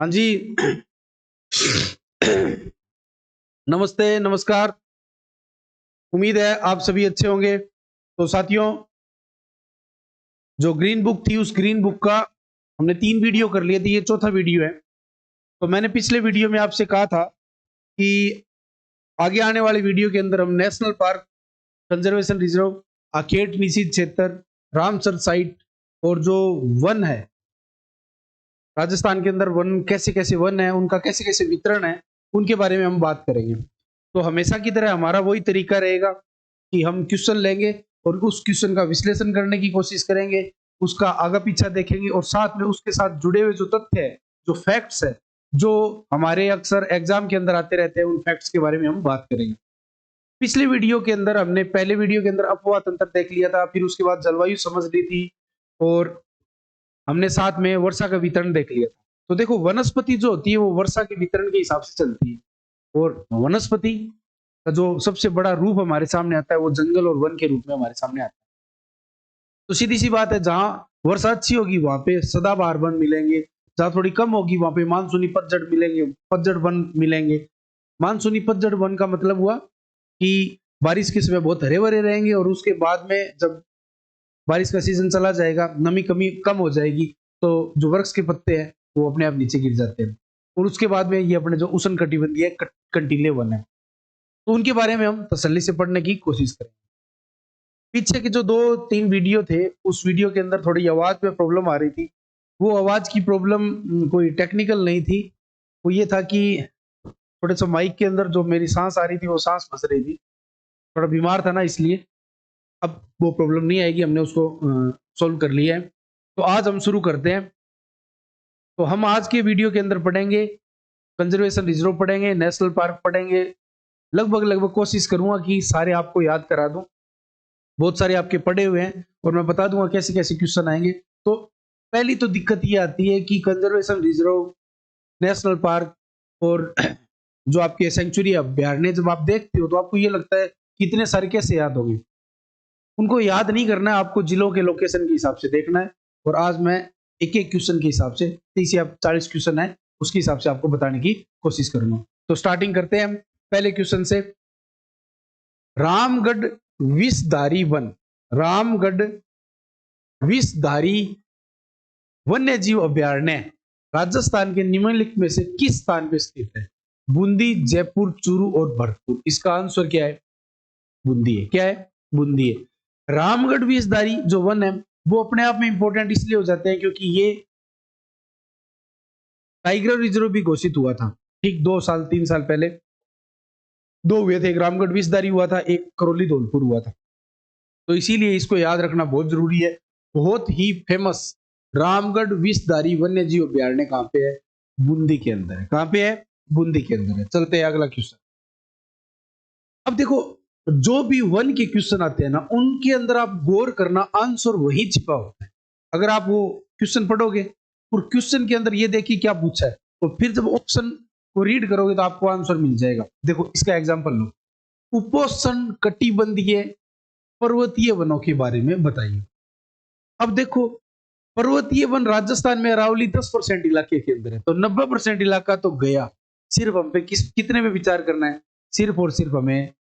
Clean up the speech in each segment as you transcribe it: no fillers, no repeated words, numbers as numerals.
हाँ जी। नमस्ते, नमस्कार। उम्मीद है आप सभी अच्छे होंगे। तो साथियों, जो ग्रीन बुक थी उस ग्रीन बुक का हमने 3 वीडियो कर लिए थे, ये चौथा वीडियो है। तो मैंने पिछले वीडियो में आपसे कहा था कि आगे आने वाले वीडियो के अंदर हम नेशनल पार्क, कंजर्वेशन रिजर्व, आखेट निषिद्ध क्षेत्र, रामसर साइट और जो वन है, राजस्थान के अंदर वन कैसे-कैसे वन है, उनका कैसे-कैसे वितरण है, उनके बारे में हम बात करेंगे। तो हमेशा की तरह हमारा वही तरीका रहेगा कि हम क्वेश्चन लेंगे और उस क्वेश्चन का विश्लेषण करने की कोशिश करेंगे, उसका आगा-पीछा देखेंगे और साथ में उसके साथ जुड़े हुए जो तथ्य है, जो फैक्ट्स है, जो हमारे अक्सर एग्ज़ाम के अंदर आते रहते हैं, उन फैक्ट्स के बारे में हम बात करेंगे। पिछले वीडियो के अंदर हमने पहले वीडियो के अंदर अपवाह तंत्र देख लिया था, फिर उसके बाद जलवायु समझ ली थी और हमने साथ में वर्षा का वितरण देख लिया था। तो देखो, वनस्पति जो होती है वो वर्षा के वितरण के हिसाब से चलती है और वनस्पति का जो सबसे बड़ा रूप हमारे सामने आता है वो जंगल और वन के रूप में हमारे सामने आता है। तो सीधी सी बात है, जहाँ वर्षा अच्छी होगी वहां पे सदाबहार वन मिलेंगे, जहाँ थोड़ी कम होगी वहां पे मानसूनी पतझड़ मिलेंगे, पतझड़ वन मिलेंगे। मानसूनी पतझड़ वन का मतलब हुआ कि बारिश के समय बहुत हरे भरे रहेंगे और उसके बाद में जब बारिश का सीजन चला जाएगा, नमी कमी कम हो जाएगी, तो जो वृक्ष के पत्ते हैं वो अपने आप नीचे गिर जाते हैं और उसके बाद में ये अपने जो उष्ण कटिबंधीय कंटीले वन है, तो उनके बारे में हम तसल्ली से पढ़ने की कोशिश करें। पीछे के जो 2-3 वीडियो थे, उस वीडियो के अंदर थोड़ी आवाज़ में प्रॉब्लम आ रही थी। वो आवाज़ की प्रॉब्लम कोई टेक्निकल नहीं थी। वो ये था कि थोड़े-से माइक के अंदर जो मेरी साँस आ रही थी, वो साँस फँस रही थी। थोड़ा बीमार था ना इसलिए। अब वो प्रॉब्लम नहीं आएगी, हमने उसको सॉल्व कर लिया है। तो आज हम शुरू करते हैं। तो हम आज के वीडियो के अंदर पढ़ेंगे, कंज़र्वेशन रिज़र्व पढ़ेंगे, नेशनल पार्क पढ़ेंगे। लगभग-लगभग कोशिश करूँगा कि सारे आपको याद करा दूँ। बहुत सारे आपके पढ़े हुए हैं और मैं बता दूंगा कैसे-कैसे क्वेश्चन आएँगे। तो पहली तो दिक्कत ये आती है कि कंजर्वेशन रिजर्व, नेशनल पार्क और जो आपके सेंचुरी अभयारण्य जब आप देखते हो तो आपको ये लगता है कि इतने सारे कैसे याद होंगे। उनको याद नहीं करना है, आपको जिलों के लोकेशन के हिसाब से देखना है और आज मैं एक-एक क्वेश्चन के हिसाब से 30 या 40 क्वेश्चन है, उसके हिसाब से आपको बताने की कोशिश करूँगा। तो स्टार्टिंग करते हैं हम पहले क्वेश्चन से। रामगढ़ विषधारी वन, रामगढ़ विषधारी वन्य जीव अभयारण्य राजस्थान के निम्नलिखित में से किस स्थान पे स्थित है? बूंदी, जयपुर, चूरू और भरतपुर। इसका आंसर क्या है? बूंदी है। क्या है? बूंदी है। रामगढ़ विषधारी जो वन है वो अपने आप में इंपॉर्टेंट इसलिए हो जाते हैं क्योंकि ये टाइगर रिजर्व भी घोषित हुआ था ठीक 2 साल 3 साल पहले। दो हुए थे, एक रामगढ़ विषधारी हुआ था, एक करौली धौलपुर हुआ था। तो इसीलिए इसको याद रखना बहुत जरूरी है। बहुत ही फेमस रामगढ़ विषधारी वन्य जीव अभयारण्य कहाँ पे है? बूंदी के अंदर है। कहाँ पे है? बूंदी के अंदर है। चलते हैं अगला क्वेश्चन। अब देखो, जो भी वन के क्वेश्चन आते हैं ना, उनके अंदर आप गौर करना, आंसर वही छिपा होता है। अगर आप वो क्वेश्चन पढ़ोगे और क्वेश्चन के अंदर ये देखिए क्या पूछा है, तो फिर जब ऑप्शन को रीड करोगे तो आपको आंसर मिल जाएगा। देखो इसका एग्जाम्पल लो, उपोष्ण कटिबंधीय पर्वतीय वनों के बारे में बताइए। अब देखो, पर्वतीय वन राजस्थान में अरावली 10% इलाके के अंदर है, तो 90% इलाका तो गया। सिर्फ हम पे कितने में विचार करना है? सिर्फ और सिर्फ हमें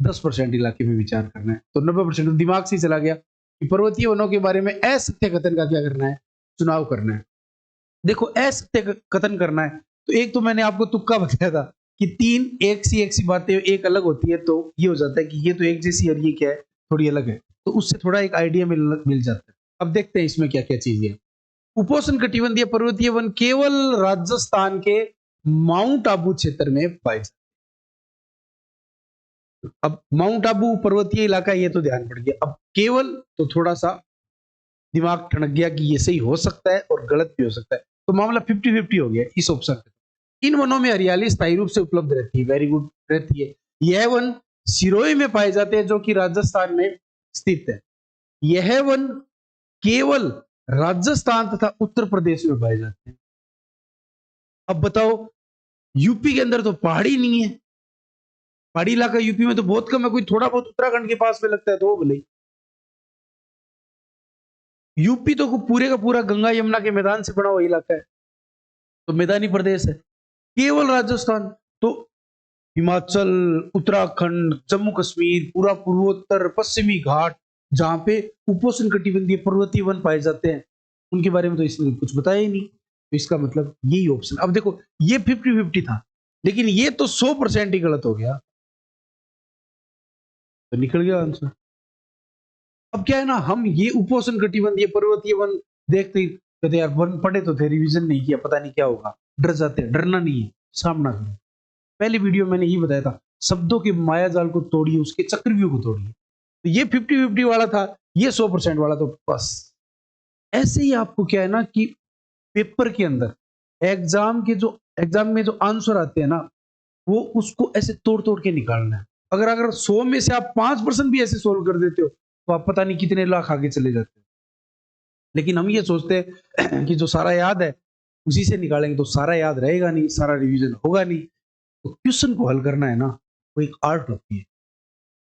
10% इलाके में विचार करना है। तो 90% दिमाग से ही चला गया कि पर्वतीय वनों के बारे में असत्य कथन का क्या करना है? चुनाव करना है। देखो, असत्य कथन करना है तो एक तो मैंने आपको तुक्का बताया था कि 3 एक सी बातें एक अलग होती है, तो ये हो जाता है कि ये तो एक जैसी और ये क्या है, थोड़ी अलग है। तो उससे थोड़ा एक आइडिया मिल जाता है। अब देखते हैं इसमें क्या क्या चीजें। उपोष्ण कटिबंधीय पर्वतीय वन केवल राजस्थान के माउंट आबू क्षेत्र में पाए जाते हैं। अब माउंट आबू पर्वतीय इलाका, ये तो ध्यान पड़ गया। अब केवल तो थोड़ा सा दिमाग ठनक गया कि ये सही हो सकता है और गलत भी हो सकता है, तो मामला 50-50 हो गया इस ऑप्शन पे। इन वनों में हरियाली स्थायी रूप से उपलब्ध रहती है। वेरी गुड, रहती है। यह वन सिरोही में पाए जाते हैं जो कि राजस्थान में स्थित है। यह वन केवल राजस्थान तथा उत्तर प्रदेश में पाए जाते हैं। अब बताओ, यूपी के अंदर तो पहाड़ी नहीं है। पहाड़ी इलाका यूपी में तो बहुत कम है, कोई थोड़ा बहुत उत्तराखंड के पास में लगता है तो भले। यूपी तो पूरे का पूरा गंगा यमुना के मैदान से बना हुआ इलाका है। तो मैदानी प्रदेश है। केवल राजस्थान तो हिमाचल, उत्तराखंड, जम्मू कश्मीर, पूरा पूर्वोत्तर, पश्चिमी घाट, जहां पे उपोष्ण कटिबंधीय पर्वतीय वन पाए जाते हैं, उनके बारे में तो इसने कुछ बताया ही नहीं। तो इसका मतलब यही ऑप्शन। अब देखो ये 50-50 था, लेकिन ये तो 100% ही गलत हो गया, तो निकल गया आंसर। अब क्या है ना, हम ये उपोष्ण कटिबंधीय पर्वतीय वन देखते ही कहते यार वन पढ़े तो थे, रिवीजन नहीं किया, पता नहीं क्या होगा, डर जाते हैं। डरना नहीं है, सामना करो। पहले वीडियो मैंने ये बताया था, शब्दों के माया जाल को तोड़िए, उसके चक्रव्यूह को तोड़िए। तो ये 50-50 वाला था, ये 100% वाला, तो बस ऐसे ही आपको क्या है ना कि पेपर के अंदर एग्जाम में जो आंसर आते हैं ना, वो उसको ऐसे तोड़ तोड़ के निकालना है। अगर अगर 100 में से आप 5% भी ऐसे सोल्व कर देते हो, तो आप पता नहीं कितने लाख आगे चले जाते हो। लेकिन हम ये सोचते हैं कि जो सारा याद है उसी से निकालेंगे, तो सारा याद रहेगा नहीं, सारा रिवीजन होगा नहीं। तो क्वेश्चन को हल करना है ना, वो एक आर्ट होती है।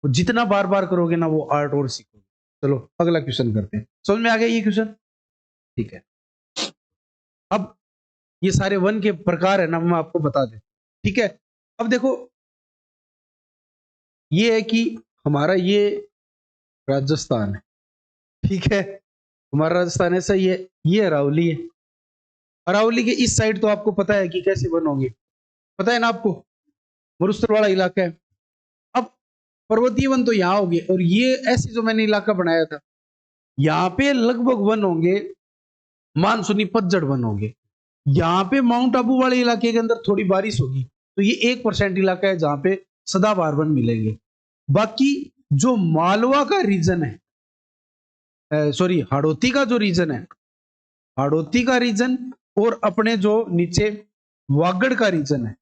वो जितना बार बार करोगे ना, वो आर्ट और सीखोगे। चलो अगला क्वेश्चन करते हैं। समझ में आ गया ये क्वेश्चन? ठीक है। अब ये सारे वन के प्रकार है ना, मैं आपको बता दें। ठीक है। अब देखो ये है कि हमारा ये राजस्थान है। ठीक है, हमारा राजस्थान ऐसा ही है। ये अरावली है। अरावली के इस साइड तो आपको पता है कि कैसे वन होंगे, पता है ना आपको, मरुस्थल वाला इलाका है। अब पर्वतीय वन तो यहाँ होंगे, और ये ऐसे जो मैंने इलाका बनाया था, यहाँ पे लगभग वन होंगे मानसूनी पतझड़ वन होंगे। यहाँ पे माउंट आबू वाले इलाके के अंदर थोड़ी बारिश होगी, तो ये 1% इलाका है जहां पे सदाबहार वन मिलेंगे। बाकी जो मालवा का रीजन है, सॉरी हाड़ौती का जो रीजन है, हाड़ौती का रीजन और अपने जो नीचे वागड़ का रीजन है,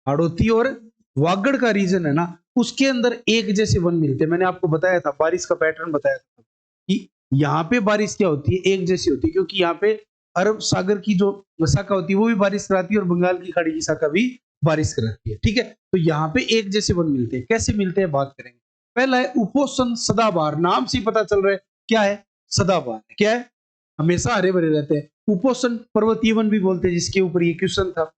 हाड़ौती और वागड़ का रीजन है ना, उसके अंदर एक जैसे वन मिलते हैं। मैंने आपको बताया था, बारिश का पैटर्न बताया था कि यहाँ पे बारिश क्या होती है, एक जैसी होती है, क्योंकि यहाँ पे अरब सागर की जो शाखा होती है वो भी बारिश कराती है, और बंगाल की खाड़ी की शाखा भी बारिश कराती है। ठीक है, तो यहाँ पे एक जैसे वन मिलते हैं। कैसे मिलते हैं बात करेंगे। पहला है उपोष्ण सदाबहार, नाम से ही पता चल रहा है क्या है, सदाबहार। क्या है, हमेशा हरे भरे रहते हैं। उपोष्ण पर्वतीय वन भी बोलते हैं, जिसके ऊपर ये क्वेश्चन था।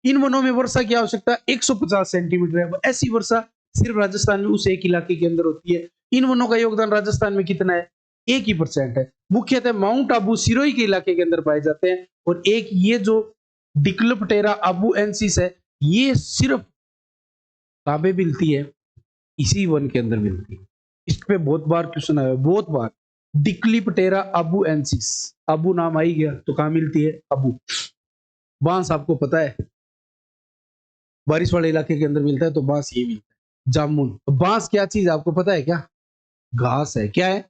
इन वनों में वर्षा की आवश्यकता 150 सेंटीमीटर है। ऐसी वर्षा सिर्फ राजस्थान में उस एक इलाके के अंदर होती है। इन वनों का योगदान राजस्थान में कितना है, 1% है। मुख्यतः माउंट आबू सिरोही के इलाके के अंदर पाए जाते हैं। और एक ये जो डिक्लोप्टेरा आबूएंसिस है, ये सिर्फ ताबे मिलती है, इसी वन के अंदर मिलती है। इस पे बहुत बार क्वेश्चन आया, बहुत बार। डिक्लिप्टेरा आबूएंसिस, अबू नाम आ ही गया, तो कहां मिलती है, अबू। बांस आपको पता है बारिश वाले इलाके के अंदर मिलता है, तो बांस ये मिलता है। जामुन, तो बांस क्या चीज आपको पता है क्या, घास है। क्या है,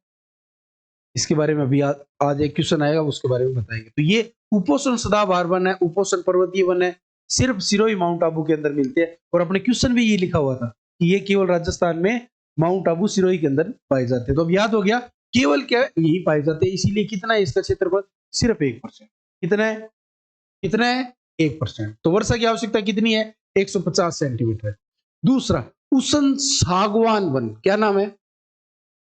इसके बारे में अभी आज एक क्वेश्चन आएगा, उसके बारे में बताएंगे। तो ये उपोष्ण सदाबहार वन है, उपोष्ण पर्वतीय वन है, सिर्फ सिरोही माउंट आबू के अंदर मिलते हैं। और अपने क्वेश्चन में ये लिखा हुआ था कि ये केवल राजस्थान में माउंट आबू सिरोही के अंदर पाए जाते हैं। तो अब याद हो गया, केवल क्या है, यही पाए जाते हैं। इसीलिए कितना है इसका क्षेत्रफल, सिर्फ 1%। कितना है, कितना है, 1%। तो वर्षा की आवश्यकता कितनी है, 150 सेंटीमीटर। दूसरा उष्ण सागवान वन, क्या नाम है,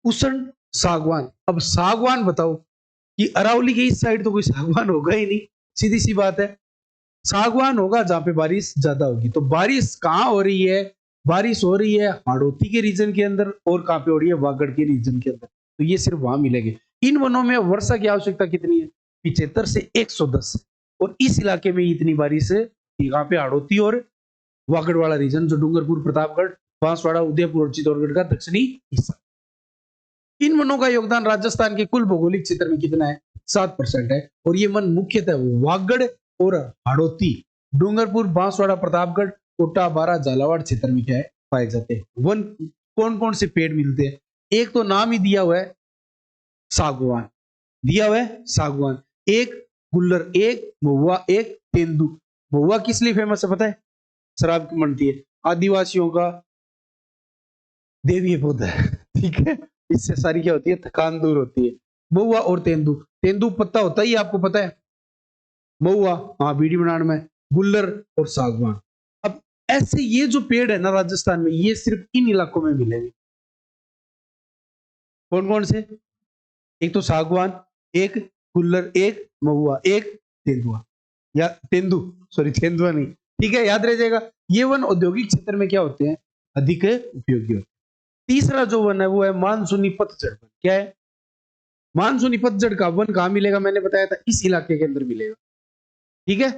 उष्ण सागवान। अब सागवान बताओ कि अरावली के इस साइड तो कोई सागवान होगा ही नहीं, सीधी सी बात है। सागवान होगा जहां पे बारिश ज्यादा होगी। तो बारिश कहां हो रही है, बारिश हो रही है हाड़ौती के रीजन के अंदर, और कहां पे हो रही है, वागड़ के रीजन के अंदर। तो ये सिर्फ वहां मिलेंगे। इन वनों में वर्षा की आवश्यकता कितनी है, 75 से 110। और इस इलाके में इतनी बारिश है, यहाँ पे हाड़ौती और वागड़ वाला रीजन, जो डूंगरपुर, प्रतापगढ़, बांसवाड़ा, उदयपुर और चित्तौड़गढ़ का दक्षिणी हिस्सा। इन वनों का योगदान राजस्थान के कुल भौगोलिक क्षेत्र में कितना है, 7% है। और ये वन मुख्यतः वागड़ और हाड़ौती, डूंगरपुर, बांसवाड़ा, प्रतापगढ़, कोटा, बारा, झालावाड़ क्षेत्र में क्या है, पाए जाते हैं। वन कौन कौन से पेड़ मिलते हैं, एक तो नाम ही दिया हुआ है सागवान, दिया हुआ है सागवान, एक गुल्लर, एक महुआ, एक तेंदू। महुआ किस लिए फेमस है पता है, शराब की बनती है, आदिवासियों का देवी पौधा है। ठीक है, इससे सारी क्या होती है, थकान दूर होती है। महुआ और तेंदू, तेंदू पत्ता होता ही आपको पता है, महुआ हाँ बीड़ी बनाने में, गुल्लर और सागवान। अब ऐसे ये जो पेड़ है ना राजस्थान में, ये सिर्फ इन इलाकों में मिलेंगे। कौन कौन से, एक तो सागवान, एक गुल्लर, एक महुआ, एक तेंदुआ। या तेंदु, सॉरी तेंदुआ नहीं, ठीक है, याद रह जाएगा। ये वन औद्योगिक क्षेत्र में क्या होते हैं, अधिक उपयोगी होते हैं। तीसरा जो वन है वो है मानसूनी पतझड़ वन। क्या है, मानसूनी पतझड़ का वन कहां मिलेगा, मैंने बताया था इस इलाके के अंदर मिलेगा, ठीक है।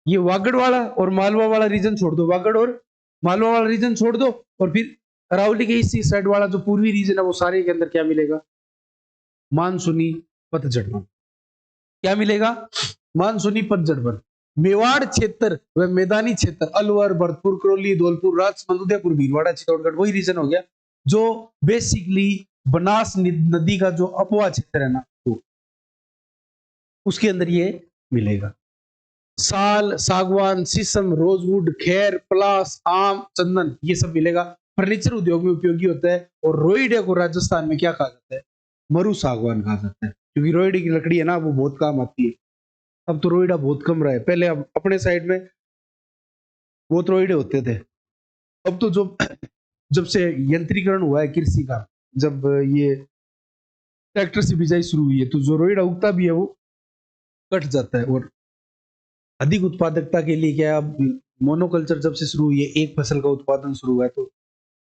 ये वागड़ वाला और मालवा वाला रीजन छोड़ दो, वागड़ और मालवा वाला रीजन छोड़ दो, और फिर अरावली के इसी साइड वाला जो पूर्वी रीजन है वो सारे के अंदर क्या मिलेगा, मानसूनी पतझड़ वन। क्या मिलेगा, मानसूनी पतझड़ वन। मेवाड़ क्षेत्र व मैदानी क्षेत्र अलवर, भरतपुर, करौली, धौलपुर, राजसमंद, उदयपुर, भीलवाड़ा, चित्तौड़गढ़ वही रीजन हो गया जो बेसिकली बनास नदी का जो अपवा क्षेत्र है ना, वो उसके अंदर ये मिलेगा। साल, सागवान, शीशम, रोजवुड, खैर, पलास, आम, चंदन ये सब मिलेगा। फर्नीचर उद्योग में उपयोगी होता है। और रोइडे को राजस्थान में क्या कहा जाता है, मरु सागवान कहा जाता है, क्योंकि रोइडे की लकड़ी है ना वो बहुत काम आती है। अब तो रोइडा बहुत कम रहा है, पहले अब अपने साइड में बहुत रोइडे होते थे। अब तो जो जब से यंत्रीकरण हुआ है कृषि का, जब ये ट्रैक्टर से बिजाई शुरू हुई है, तो जो रोइडा उगता भी है वो कट जाता है। और अधिक उत्पादकता के लिए क्या है, अब मोनोकल्चर जब से शुरू हुई है, एक फसल का उत्पादन शुरू हुआ है, तो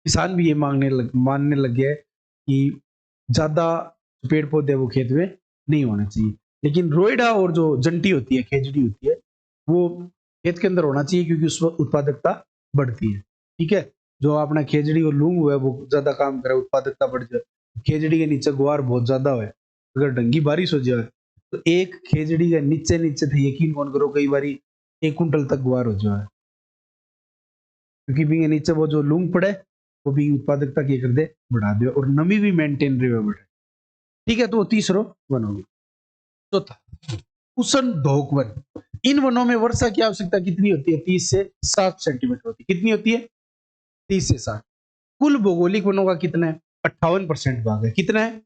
किसान भी ये मानने लग गया है कि ज्यादा पेड़ पौधे वो खेत में नहीं होना चाहिए। लेकिन रोइडा और जो जंटी होती है, खेजड़ी होती है, वो खेत के अंदर होना चाहिए, क्योंकि उसमें उत्पादकता बढ़ती है, ठीक है। जो अपना खेजड़ी और लूंग हुआ है वो ज्यादा काम करे, उत्पादकता बढ़ जाए। खेजड़ी के नीचे गुआर बहुत ज्यादा है, अगर ढंगी बारिश हो जाए तो एक खेजड़ी के नीचे नीचे थे, यकीन कौन करो, कई बार 1 कुंटल तक गुआर हो जाए, क्योंकि भी नीचे वो जो लूंग पड़े वो भी उत्पादकता की कर दे बढ़ा दे, और नमी भी मेंटेन रहे बढ़े, ठीक है। तो वो तीसरो वन होगी। चौथा, उष्ण धोक वन। इन वनों में वर्षा की आवश्यकता कितनी होती है, 30 से 60 सेंटीमीटर होती है। कितनी होती है, 30 से 60। कुल भौगोलिक वनों का कितना है, 58% भाग है। कितना है,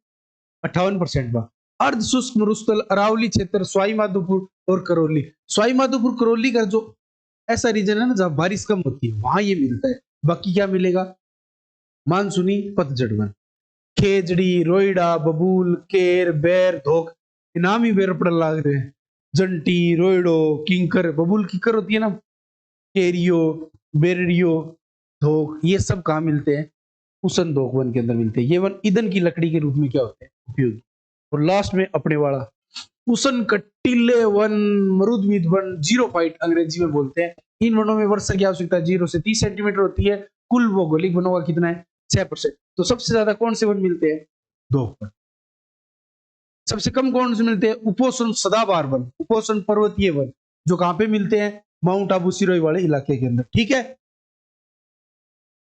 58% भाग। अर्ध शुष्क मरुस्थल अरावली क्षेत्र, सवाई माधोपुर और करौली। सवाई माधोपुर करौली का जो ऐसा रीजन है ना जहां बारिश कम होती है, वहां ये मिलता है। बाकी क्या मिलेगा, मानसूनी पतझड़ वन। खेजड़ी, रोइडा, बबूल, केर, बेर, धोक, नाम ही बेर पड़ लाग रहे हैं। जंटी, रोइडो, किंकर, बबूल किंकर होती है ना, केरियो, बेरियो, धोक, ये सब कहाँ मिलते हैं, उष्ण धोक वन के अंदर मिलते हैं। ये वन ईंधन की लकड़ी के रूप में क्या होते हैं, उपयोगी। और लास्ट में अपने वाला उष्ण कटिले वन, मरुद्वीद वन, जीरो फाइट अंग्रेजी में बोलते हैं। इन वनों में वर्षा की आवश्यकता 0 से 30 सेंटीमीटर होती है। कुल भौगोलिक वनों का कितना है, 6%। तो सबसे ज्यादा कौन से वन मिलते हैं, धोक वन। सबसे कम कौन से मिलते हैं, उपोष्ण सदाबहार वन, उपोष्ण पर्वतीय वन, जो कहां पे मिलते हैं, माउंट आबू सिरोही वाले इलाके के अंदर, ठीक है।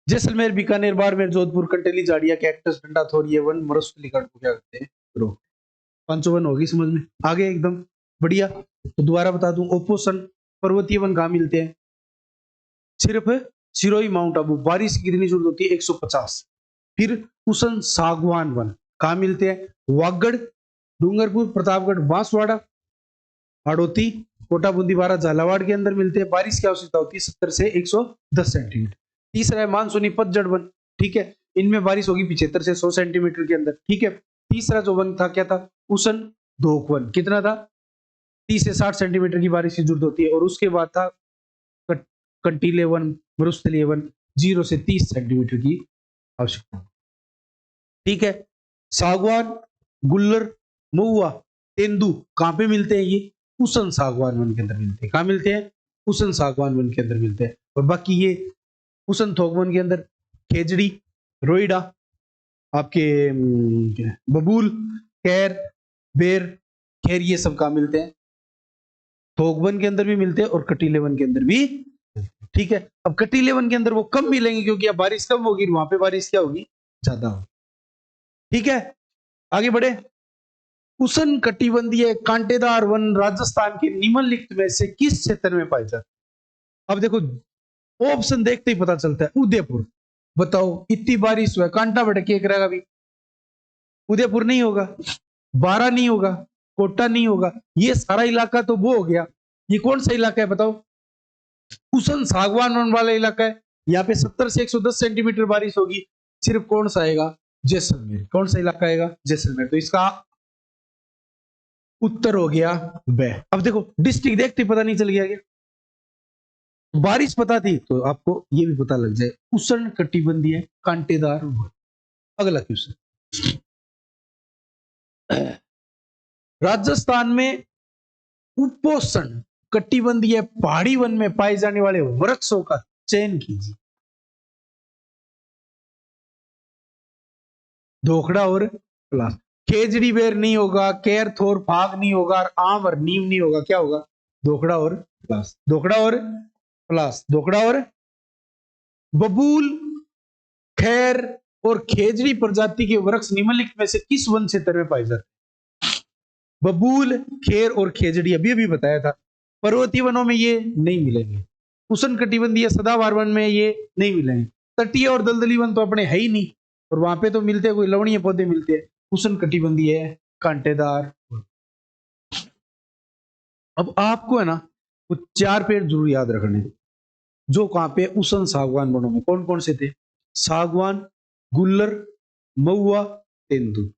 जैसलमेर, बीकानेर, बाड़मेर, जोधपुर, कंटेली, जाड़िया, कैक्टस, डंडा थोर, ये वन मरुस्थलीकरण को क्या करते हैं, रोक। 501 होगी समझ में, आगे एकदम बढ़िया। तो दोबारा बता दूं, उपोष्ण पर्वतीय वन कहां मिलते हैं, सिर्फ सिरोही, माउंट आबू। बारिश की कितनी जरूरत होती है, 150। फिर उष्ण सागवान वन कहां मिलते हैं, वागड़, डूंगरपुर, प्रतापगढ़, बांसवाड़ा, हाड़ौती, कोटा, बूंदीवाड़ा, झालावाड़ के अंदर मिलते हैं। बारिश की आवश्यकता होती है 70 से 110 सेंटीमीटर। तीसरा है मानसूनी पतझड़ वन, ठीक है, इनमें बारिश होगी 75 से 100 सेंटीमीटर के अंदर, ठीक है। तीसरा जो वन था क्या था, उष्ण धोक वन, कितना था, 30 से 60 सेंटीमीटर की बारिश की जरूरत होती है। और उसके बाद था कंटीले वन, मरुस्थलीय वन, 0 से 30 सेंटीमीटर की आवश्यकता, ठीक है। सागवान, गुल्लर, महुआ, तेंदु कहां पे मिलते हैं, ये उष्ण सागवान वन के अंदर मिलते हैं। कहां मिलते हैं, उष्ण सागवान वन के अंदर मिलते हैं। और बाकी ये उष्ण थोक वन के अंदर खेजड़ी, रोइडा, आपके बबूल, कैर, बेर, खेर, ये सब कहां मिलते हैं, थोक वन के अंदर भी मिलते हैं और कटीले वन के अंदर भी, ठीक है। अब कटीले वन के अंदर वो कम मिलेंगे क्योंकि अब बारिश कम होगी, वहां पे बारिश क्या होगी, ज्यादा होगी, ठीक है। आगे बढ़े, उष्ण कटिबंधीय कांटेदार वन राजस्थान के निम्नलिखित में से किस क्षेत्र में पाए जाते। अब देखो ऑप्शन देखते ही पता चलता है, उदयपुर, बताओ इतनी बारिश हुआ, कांटा भटके करेगा भी, उदयपुर नहीं होगा, बारा नहीं होगा, कोटा नहीं होगा, ये सारा इलाका तो वो हो गया। ये कौन सा इलाका है बताओ, उष्ण सागवान वन वाला इलाका है। यहाँ पे 70 से 110 सेंटीमीटर बारिश होगी। सिर्फ कौन सा आएगा, जैसलमेर। कौन सा इलाका आएगा, जैसलमेर। तो इसका उत्तर हो गया ब। अब देखो डिस्ट्रिक्ट देखते पता नहीं चल गया क्या? बारिश पता थी तो आपको ये भी पता लग जाए। उष्ण कटिबंधीय कांटेदार वन। अगला क्वेश्चन, राजस्थान में उपोष्ण कटिबंधीय पहाड़ी वन में पाए जाने वाले वृक्षों का चयन कीजिए। धोखड़ा और पलास। खेजड़ी बेर नहीं होगा, केर थोर फाग नहीं होगा, आम और नीम नहीं होगा, क्या होगा? धोखड़ा और पलास। धोखड़ा और पलास। धोखड़ा और बबूल, खैर और खेजड़ी प्रजाति के वृक्ष निम्नलिखित में से किस वन क्षेत्र में पाए जाते हैं? बबूल, खेर और खेजड़ी अभी अभी बताया था। पर्वतीय वनों में ये नहीं मिलेंगे। उष्ण कटिबंधीय सदाबहार वन में ये नहीं मिलेंगे। तटीय और दलदली वन तो अपने है ही नहीं, और वहां पे तो मिलते हैं कोई लवणीय पौधे मिलते हैं। उष्ण कटिबंधीय कांटेदार। अब आपको है ना वो 4 पेड़ जरूर याद रखने, जो कहां पे उष्ण सागवान वनों में कौन कौन से थे? सागवान, गुल्लर, महुआ, तेंदु।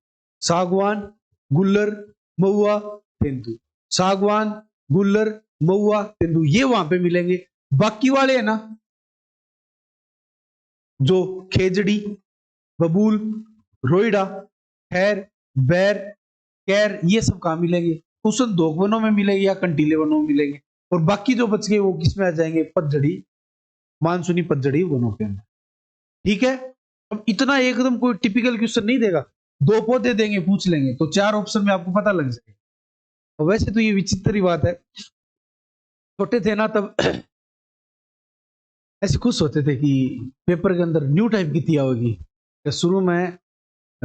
सागवान, गुल्लर, महुआ, तेंदु। सागवान, गुल्लर, महुआ, तेंदु, ये वहां पे मिलेंगे। बाकी वाले है ना जो खेजड़ी, बबूल, रोइडा, खैर, बैर, कैर, ये सब कहां मिलेंगे? उष्ण दोग वनों में मिलेंगे या कंटीले वनों में मिलेंगे। और बाकी जो बच गए वो किस में आ जाएंगे? पतझड़ी, मानसूनी पतझड़ी वनों के अंदर। ठीक है। अब इतना एकदम कोई टिपिकल क्वेश्चन नहीं देगा, 2 पौधे देंगे पूछ लेंगे तो 4 ऑप्शन में आपको पता लग जाएगा। और वैसे तो ये विचित्र ही बात है, छोटे थे ना तब ऐसे खुश होते थे कि पेपर के अंदर न्यू टाइप की दिया होगी। शुरू में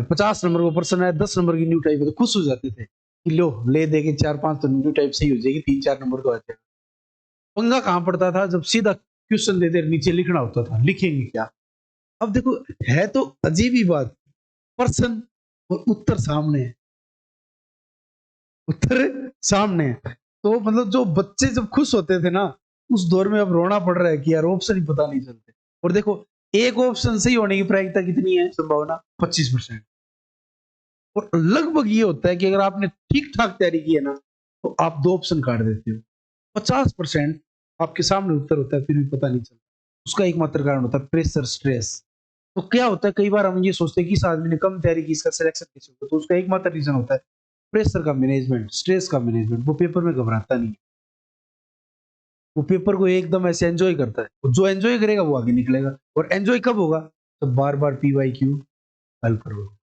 50 नंबर का प्रश्न है, 10 नंबर की न्यू टाइप है तो खुश हो जाते थे कि लो ले देंगे 4-5 तो न्यू टाइप सही हो जाएगी, 3-4 नंबर का आ जाएगा। पंगा कहां पड़ता था जब सीधा क्वेश्चन दे दे नीचे लिखना होता था, लिखेंगे क्या? अब देखो है तो अजीब ही बात, प्रश्न और उत्तर सामने है, उत्तर सामने है। तो मतलब जो बच्चे जब खुश होते थे ना उस दौर में अब रोना पड़ रहा है कि यार ऑप्शन ही पता नहीं चलते। और देखो एक ऑप्शन सही होने की प्रायिकता कितनी है? संभावना 25%। और लगभग ये होता है कि अगर आपने ठीक ठाक तैयारी की है ना तो आप 2 ऑप्शन काट देते हो। 50% आपके सामने उत्तर होता है फिर भी पता नहीं चलता। उसका एकमात्र कारण होता है प्रेशर, स्ट्रेस। तो क्या होता है कई बार हम ये सोचते हैं कि इस आदमी ने कम तैयारी की, इसका सिलेक्शन कैसे होगा? तो उसका एकमात्र रीजन होता है प्रेशर का मैनेजमेंट, स्ट्रेस का मैनेजमेंट। वो पेपर में घबराता नहीं, वो पेपर को एकदम ऐसे एंजॉय करता है। जो एंजॉय करेगा वो आगे निकलेगा। और एंजॉय कब होगा? तो बार बार PYQ हल करोगे,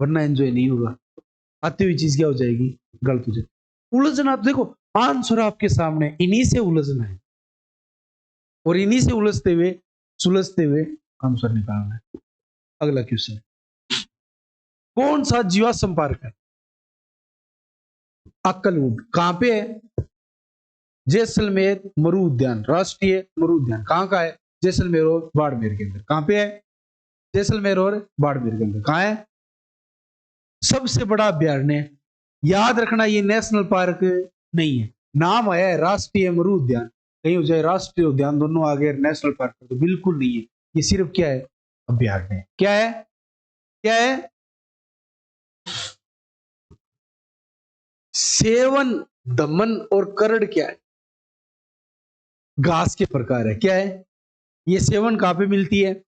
वरना एंजॉय नहीं होगा। आती हुई चीज क्या हो जाएगी? गलत हो जाएगी। उलझना तो देखो आंसर आपके सामने, इन्हीं से उलझना है और इन्हीं से उलझते हुए सुलझते हुए आंसर निकालना है। अगला क्वेश्चन, कौन सा जीवा संपर्क है? अक्कलवुड कहां पे है? जैसलमेर मरु उद्यान, राष्ट्रीय मरु उद्यान कहां का है? जैसलमेर और बाड़मेर के अंदर। कहां पे है? जैसलमेर और बाड़मेर के अंदर। कहां है? सबसे बड़ा अभ्यारण्य, याद रखना ये नेशनल पार्क नहीं है, नाम आया है राष्ट्रीय मरु उद्यान। कहीं हो जाए राष्ट्रीय उद्यान दोनों आ गए नेशनल पार्क, तो बिल्कुल नहीं है। ये सिर्फ क्या है? अभ्यारण्य। क्या है? क्या है? सेवन, दमन और करड़ क्या है? घास के प्रकार है। क्या है? ये सेवन कहां पे मिलती है?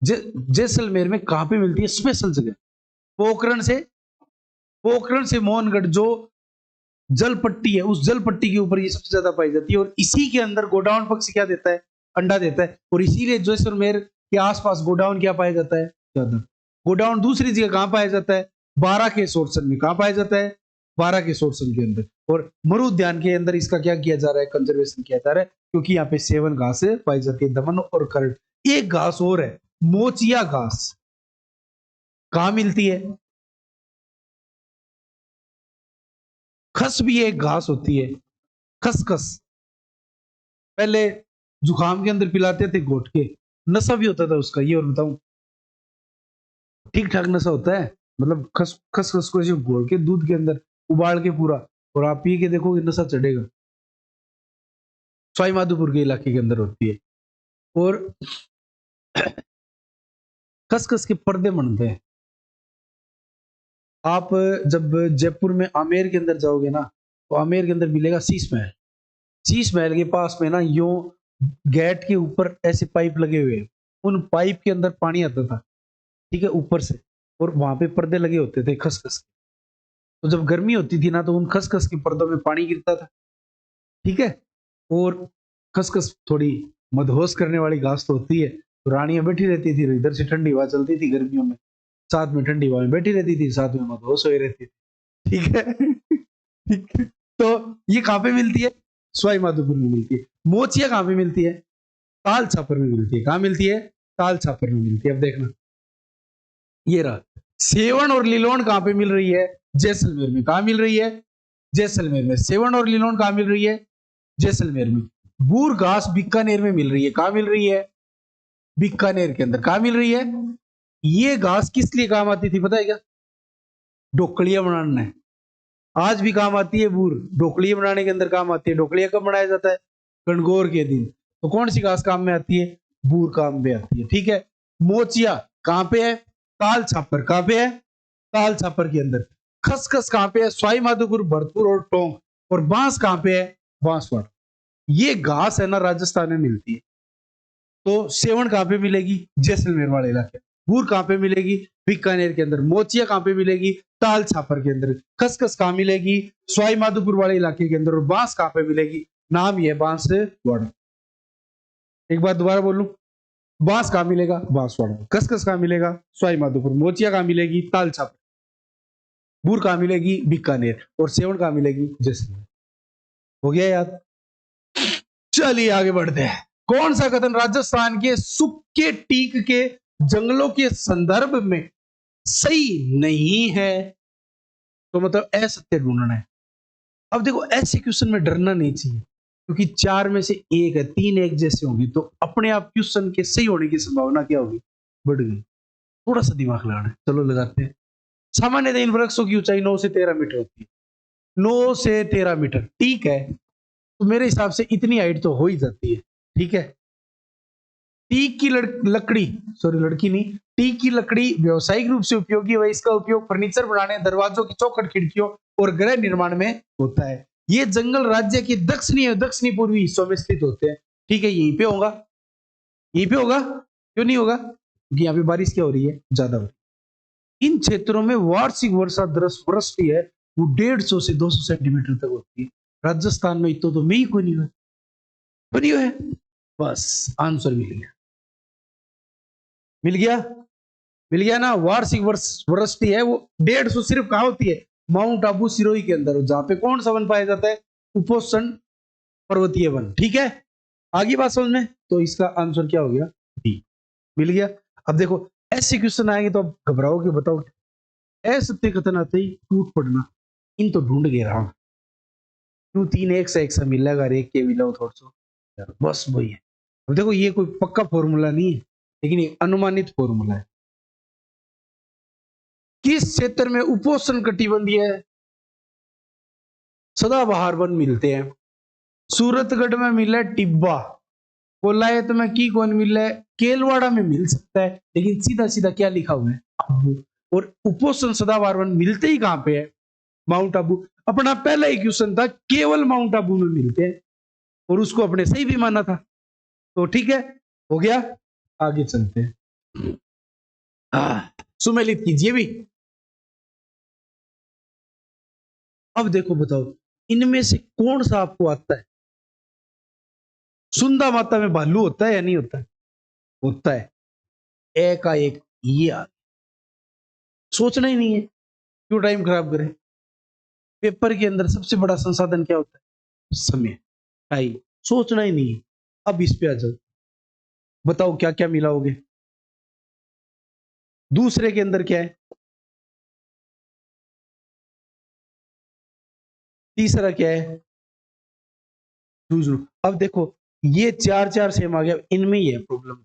जैसलमेर में। कहां पे मिलती है? स्पेशल जगह, पोखरण से, पोखरण से मोहनगढ़ जो जल पट्टी है उस जल पट्टी के ऊपर ये सबसे ज्यादा पाई जाती है। और इसी के अंदर गोडाउन पक्षी क्या देता है? अंडा देता है। और इसीलिए जैसलमेर के आसपास गोडाउन क्या पाया जाता है? ज्यादा। गोडाउन दूसरी जगह कहां पाया जाता है? बारा के सोर्सन में। कहां पाया जाता है? बारा के सोर्सन के अंदर। और मरु उद्यान के अंदर इसका क्या किया जा रहा है? कंजर्वेशन किया जा रहा है, क्योंकि यहाँ पे सेवन घास पाई जाती है, दमन और करड़। एक घास और है, मोचिया घास। कहां मिलती है? खस भी एक घास होती है, खसखस। पहले जुकाम के अंदर पिलाते थे घोट के, नशा भी होता था उसका। ये और बताऊं, ठीक ठाक नशा होता है। मतलब खस खस खस को ऐसे घोल के दूध के अंदर उबाल के पूरा, और आप पी के देखोगे नशा चढ़ेगा। सवाई माधोपुर के इलाके के अंदर होती है। और खसखस के पर्दे बनते हैं। आप जब जयपुर में आमेर के अंदर जाओगे ना, तो आमेर के अंदर मिलेगा शीश महल। शीश महल के पास में ना यूं गेट के ऊपर ऐसे पाइप लगे हुए हैं। उन पाइप के अंदर पानी आता था, ठीक है, ऊपर से। और वहां पे पर्दे लगे होते थे खस-खस के। तो जब गर्मी होती थी ना, तो उन खस-खस के पर्दों में पानी गिरता था, ठीक है? और खसखस थोड़ी मदहोश करने वाली घास तो होती है, तो रानियाँ बैठी रहती थी, इधर से ठंडी हवा चलती थी गर्मियों में, साथ में ठंडी हवा में बैठी रहती थी, साथ में मदहोश हुए रहती थी, ठीक है? ठीक है? तो ये कहाँ पे मिलती है? सवाई माधोपुर में मिलती है। मोचिया कहाँ पे मिलती है? ताल छापर में मिलती है। कहाँ मिलती है? ताल छापर में मिलती है। अब देखना, ये रहा। सेवन और लिलोन कहाँ पे मिल रही है? जैसलमेर में। कहाँ मिल रही है? जैसलमेर में। सेवन और लिलोन कहाँ मिल रही है? जैसलमेर में। बूर घास बीकानेर में मिल रही है। कहाँ मिल रही है? बीकानेर के अंदर। कहाँ मिल रही है? ये घास किस लिए काम आती थी पता है क्या? ढोकलियां बनाने। आज भी काम आती है बूर, ढोकलियां बनाने के अंदर काम आती है। ढोकलियां कब बनाया जाता है? गणगौर के दिन। तो कौन सी घास काम में आती है? बूर काम में आती है, ठीक है। मोचिया कहाँ पे है? ताल छापर। कहाँ पे है? ताल छापर के अंदर। खसखस कहाँ पे है? सवाई माधोपुर, भरतपुर और टोंक। और बांस कहाँ पे है? बांसवाड़ा। ये घास है ना राजस्थान में मिलती है। तो सेवन कहाँ पे मिलेगी? जैसलमेर वाले इलाके। बूर कहाँ पे मिलेगी? बीकानेर के अंदर। मोचिया कहाँ पे मिलेगी? ताल छापर के अंदर। खसखस कहाँ मिलेगी? सवाई माधोपुर वाले इलाके के अंदर। और बांस कहाँ पे मिलेगी? नाम ही है बांसवाड़ा। एक बार दोबारा बोलूं, बांस कहाँ मिलेगा? बांसवाड़ा। खसखस कहाँ मिलेगा? सवाई माधोपुर। मोचिया कहाँ मिलेगी? ताल छापर। बूर कहाँ मिलेगी? बीकानेर। और सेवन कहाँ मिलेगी? जैसलमेर। हो गया याद? चलिए आगे बढ़ते हैं। कौन सा कथन राजस्थान के सूखे टीक के जंगलों के संदर्भ में सही नहीं है? तो मतलब असत्य ढूंढना है। अब देखो, ऐसे क्वेश्चन में डरना नहीं चाहिए, क्योंकि चार में से एक है, तीन एक जैसे होंगी, तो अपने आप क्वेश्चन के सही होने की संभावना क्या होगी? बढ़ गई। थोड़ा सा दिमाग लगाना है, चलो लगाते हैं। सामान्यतः इन वृक्षों की ऊंचाई 9 से 13 मीटर होती है। 9 से 13 मीटर, ठीक है। तो मेरे हिसाब से इतनी हाइट तो हो ही जाती है, ठीक है। टीक की लकड़ी, सॉरी लड़की नहीं, टीक की लकड़ी व्यावसायिक रूप से उपयोगी है। इसका उपयोग फर्नीचर बनाने, दरवाजों की चौखट, खिड़कियों और गृह निर्माण में होता है। ये जंगल राज्य के दक्षिणी पूर्वी हिस्सों में स्थित होते हैं, ठीक है। यहीं पे होगा, यहीं पे होगा। क्यों नहीं होगा? क्योंकि यहाँ पे बारिश क्या हो रही है? ज्यादा हो रही है। इन क्षेत्रों में वार्षिक वर्षा वृष्टि है, वो 150 से 200 सेंटीमीटर तक होती है। राजस्थान में इतो तो में ही कोई नहीं हुआ, बनी हुआ है। बस आंसर मिल गया, मिल गया, मिल गया ना। वार्षिक वृष्टि है वो 150 सिर्फ कहा होती है? माउंट आबू सिरोही के अंदर, जहां पे कौन सा वन पाया जाता है? उपोष्ण पर्वतीय वन, ठीक है। आगे बात समझ में, तो इसका आंसर क्या हो गया? डी। मिल गया। अब देखो, ऐसे क्वेश्चन आएंगे तो अब घबराओगे? बताओ। असत्य कथन आते ही टूट पड़ना, इन तो ढूंढ के रहा। क्यों तीन एक सा मिलेगा, एक के मिला थोड़ा सा, बस वही है। अब देखो, ये कोई पक्का फॉर्मूला नहीं है, लेकिन ये अनुमानित फॉर्मूला है। किस क्षेत्र में उपोष्ण कटिबंधीय सदाबहार वन मिलते हैं? सूरतगढ़ में मिला है टिब्बा, कोलायत में की कौन मिला है? केलवाड़ा में मिल सकता है, लेकिन सीधा सीधा क्या लिखा हुआ है? आबू। और उपोष्ण सदाबहार वन मिलते ही कहां पे है? माउंट आबू। अपना पहला ही क्वेश्चन था, केवल माउंट आबू में मिलते हैं, और उसको अपने सही भी माना था। तो ठीक है, हो गया। आगे चलते हैं। सुमेलित कीजिए भी। अब देखो, बताओ, इनमें से कौन सा आपको आता है? सुंदा माता में भालू होता है या नहीं होता है? होता है। ए का एक ये सोचना ही नहीं है, क्यों टाइम खराब करें? पेपर के अंदर सबसे बड़ा संसाधन क्या होता है? समय, टाइम। सोचना ही नहीं है। अब इस पे आ जाओ, बताओ क्या क्या मिलाओगे? दूसरे के अंदर क्या है? तीसरा क्या है? दूसरा। अब देखो, ये चार चार सेम आ गया, इनमें ही है प्रॉब्लम।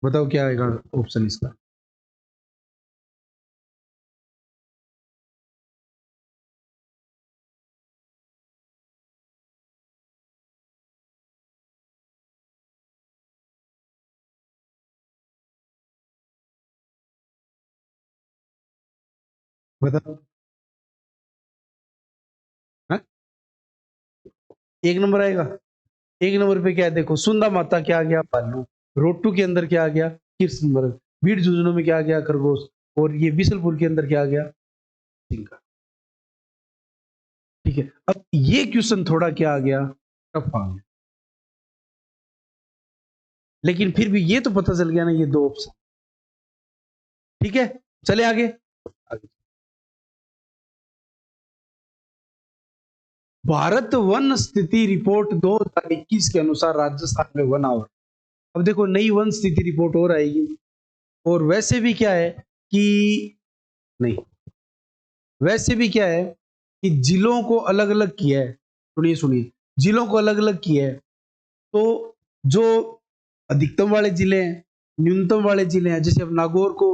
बताओ क्या आएगा ऑप्शन इसका? बताओ। हाँ? एक नंबर आएगा। एक नंबर पे क्या है देखो, सुंदा माता क्या आ गया, भालू। रोटू के अंदर क्या आ गया, कृष्णमृग। भीड़ झुंझुनों में क्या आ गया, खरगोश। और ये बिशलपुर के अंदर क्या आ गया, सिंह। ठीक है, अब ये क्वेश्चन थोड़ा क्या आ गया, टफ आ गया, लेकिन फिर भी ये तो पता चल गया ना, ये दो ऑप्शन। ठीक है, चले आगे। आगे। भारत वन स्थिति रिपोर्ट 2021 के अनुसार राजस्थान में वन आवर। अब देखो, नई वन स्थिति रिपोर्ट और आएगी। और वैसे भी क्या है कि, नहीं, वैसे भी क्या है कि जिलों को अलग अलग किया है। सुनिए सुनिए, जिलों को अलग अलग किया है। तो जो अधिकतम वाले जिले हैं, न्यूनतम वाले जिले हैं, जैसे अब नागौर को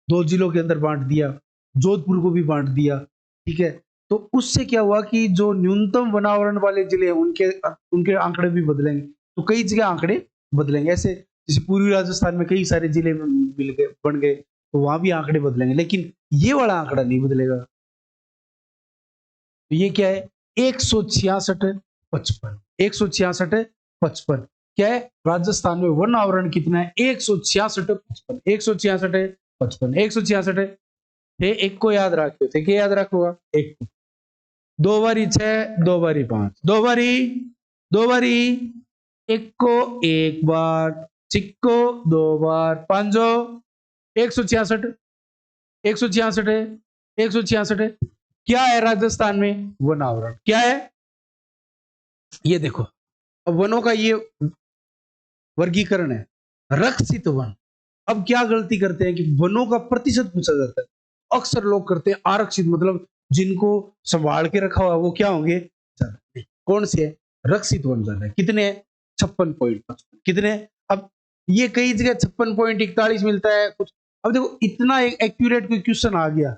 दो जिलों के अंदर बांट दिया, जोधपुर को भी बांट दिया। ठीक है, तो उससे क्या हुआ कि जो न्यूनतम वनावरण वाले जिले हैं उनके उनके आंकड़े भी बदलेंगे। तो कई जगह आंकड़े बदलेंगे, ऐसे जैसे पूर्वी राजस्थान में कई सारे जिले मिल गए, बन गए, तो वहां भी आंकड़े बदलेंगे, लेकिन ये वाला आंकड़ा नहीं बदलेगा। तो ये क्या है, 166 55, 166 55। क्या है, राजस्थान में वन आवरण कितना है, 166 55, 166 55, 166 है। एक को याद रखो थे, क्या याद रखोगा, एक को। दो बारी छह, दो बारी पांच, दो बारी एक को एक बार, चिक्को दो बार, पांचो 166, 166 है, 166 है। क्या है राजस्थान में वन आवरण, क्या है, ये देखो। अब वनों का ये वर्गीकरण है, रक्षित वन। अब क्या गलती करते हैं कि वनों का प्रतिशत पूछा जाता है, अक्सर लोग करते हैं आरक्षित, मतलब जिनको संभाल के रखा हुआ वो क्या होंगे, ज्यादा। कौन से है, रक्षित वन ज्यादा है। कितने हैं, 56.55। कितने हैं? अब ये कई जगह 56.41 मिलता है कुछ। अब देखो, इतना एक एक्यूरेट कोई क्वेश्चन आ गया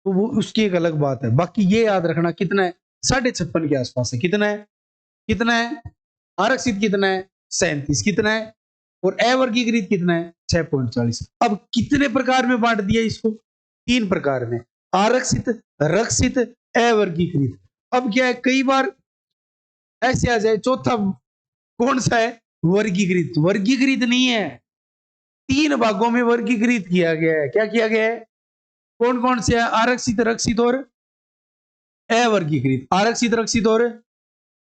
तो वो उसकी एक अलग बात है। बाकी ये याद रखना कितना है, 56.5 के आसपास है। कितना है, कितना है, आरक्षित कितना है, 37। कितना है, और अवर्गीकृत कितना है, 6.40। अब कितने प्रकार में बांट दिया इसको, तीन प्रकार में, आरक्षित, रक्षित, अवर्गीकृत। अब क्या है, कई बार ऐसे आ जाए चौथा कौन सा है, वर्गीकृत। वर्गीकृत नहीं है, तीन भागों में वर्गीकृत किया गया है। क्या किया गया है, कौन कौन से है, आरक्षित, रक्षित और अवर्गीकृत। आरक्षित, रक्षित और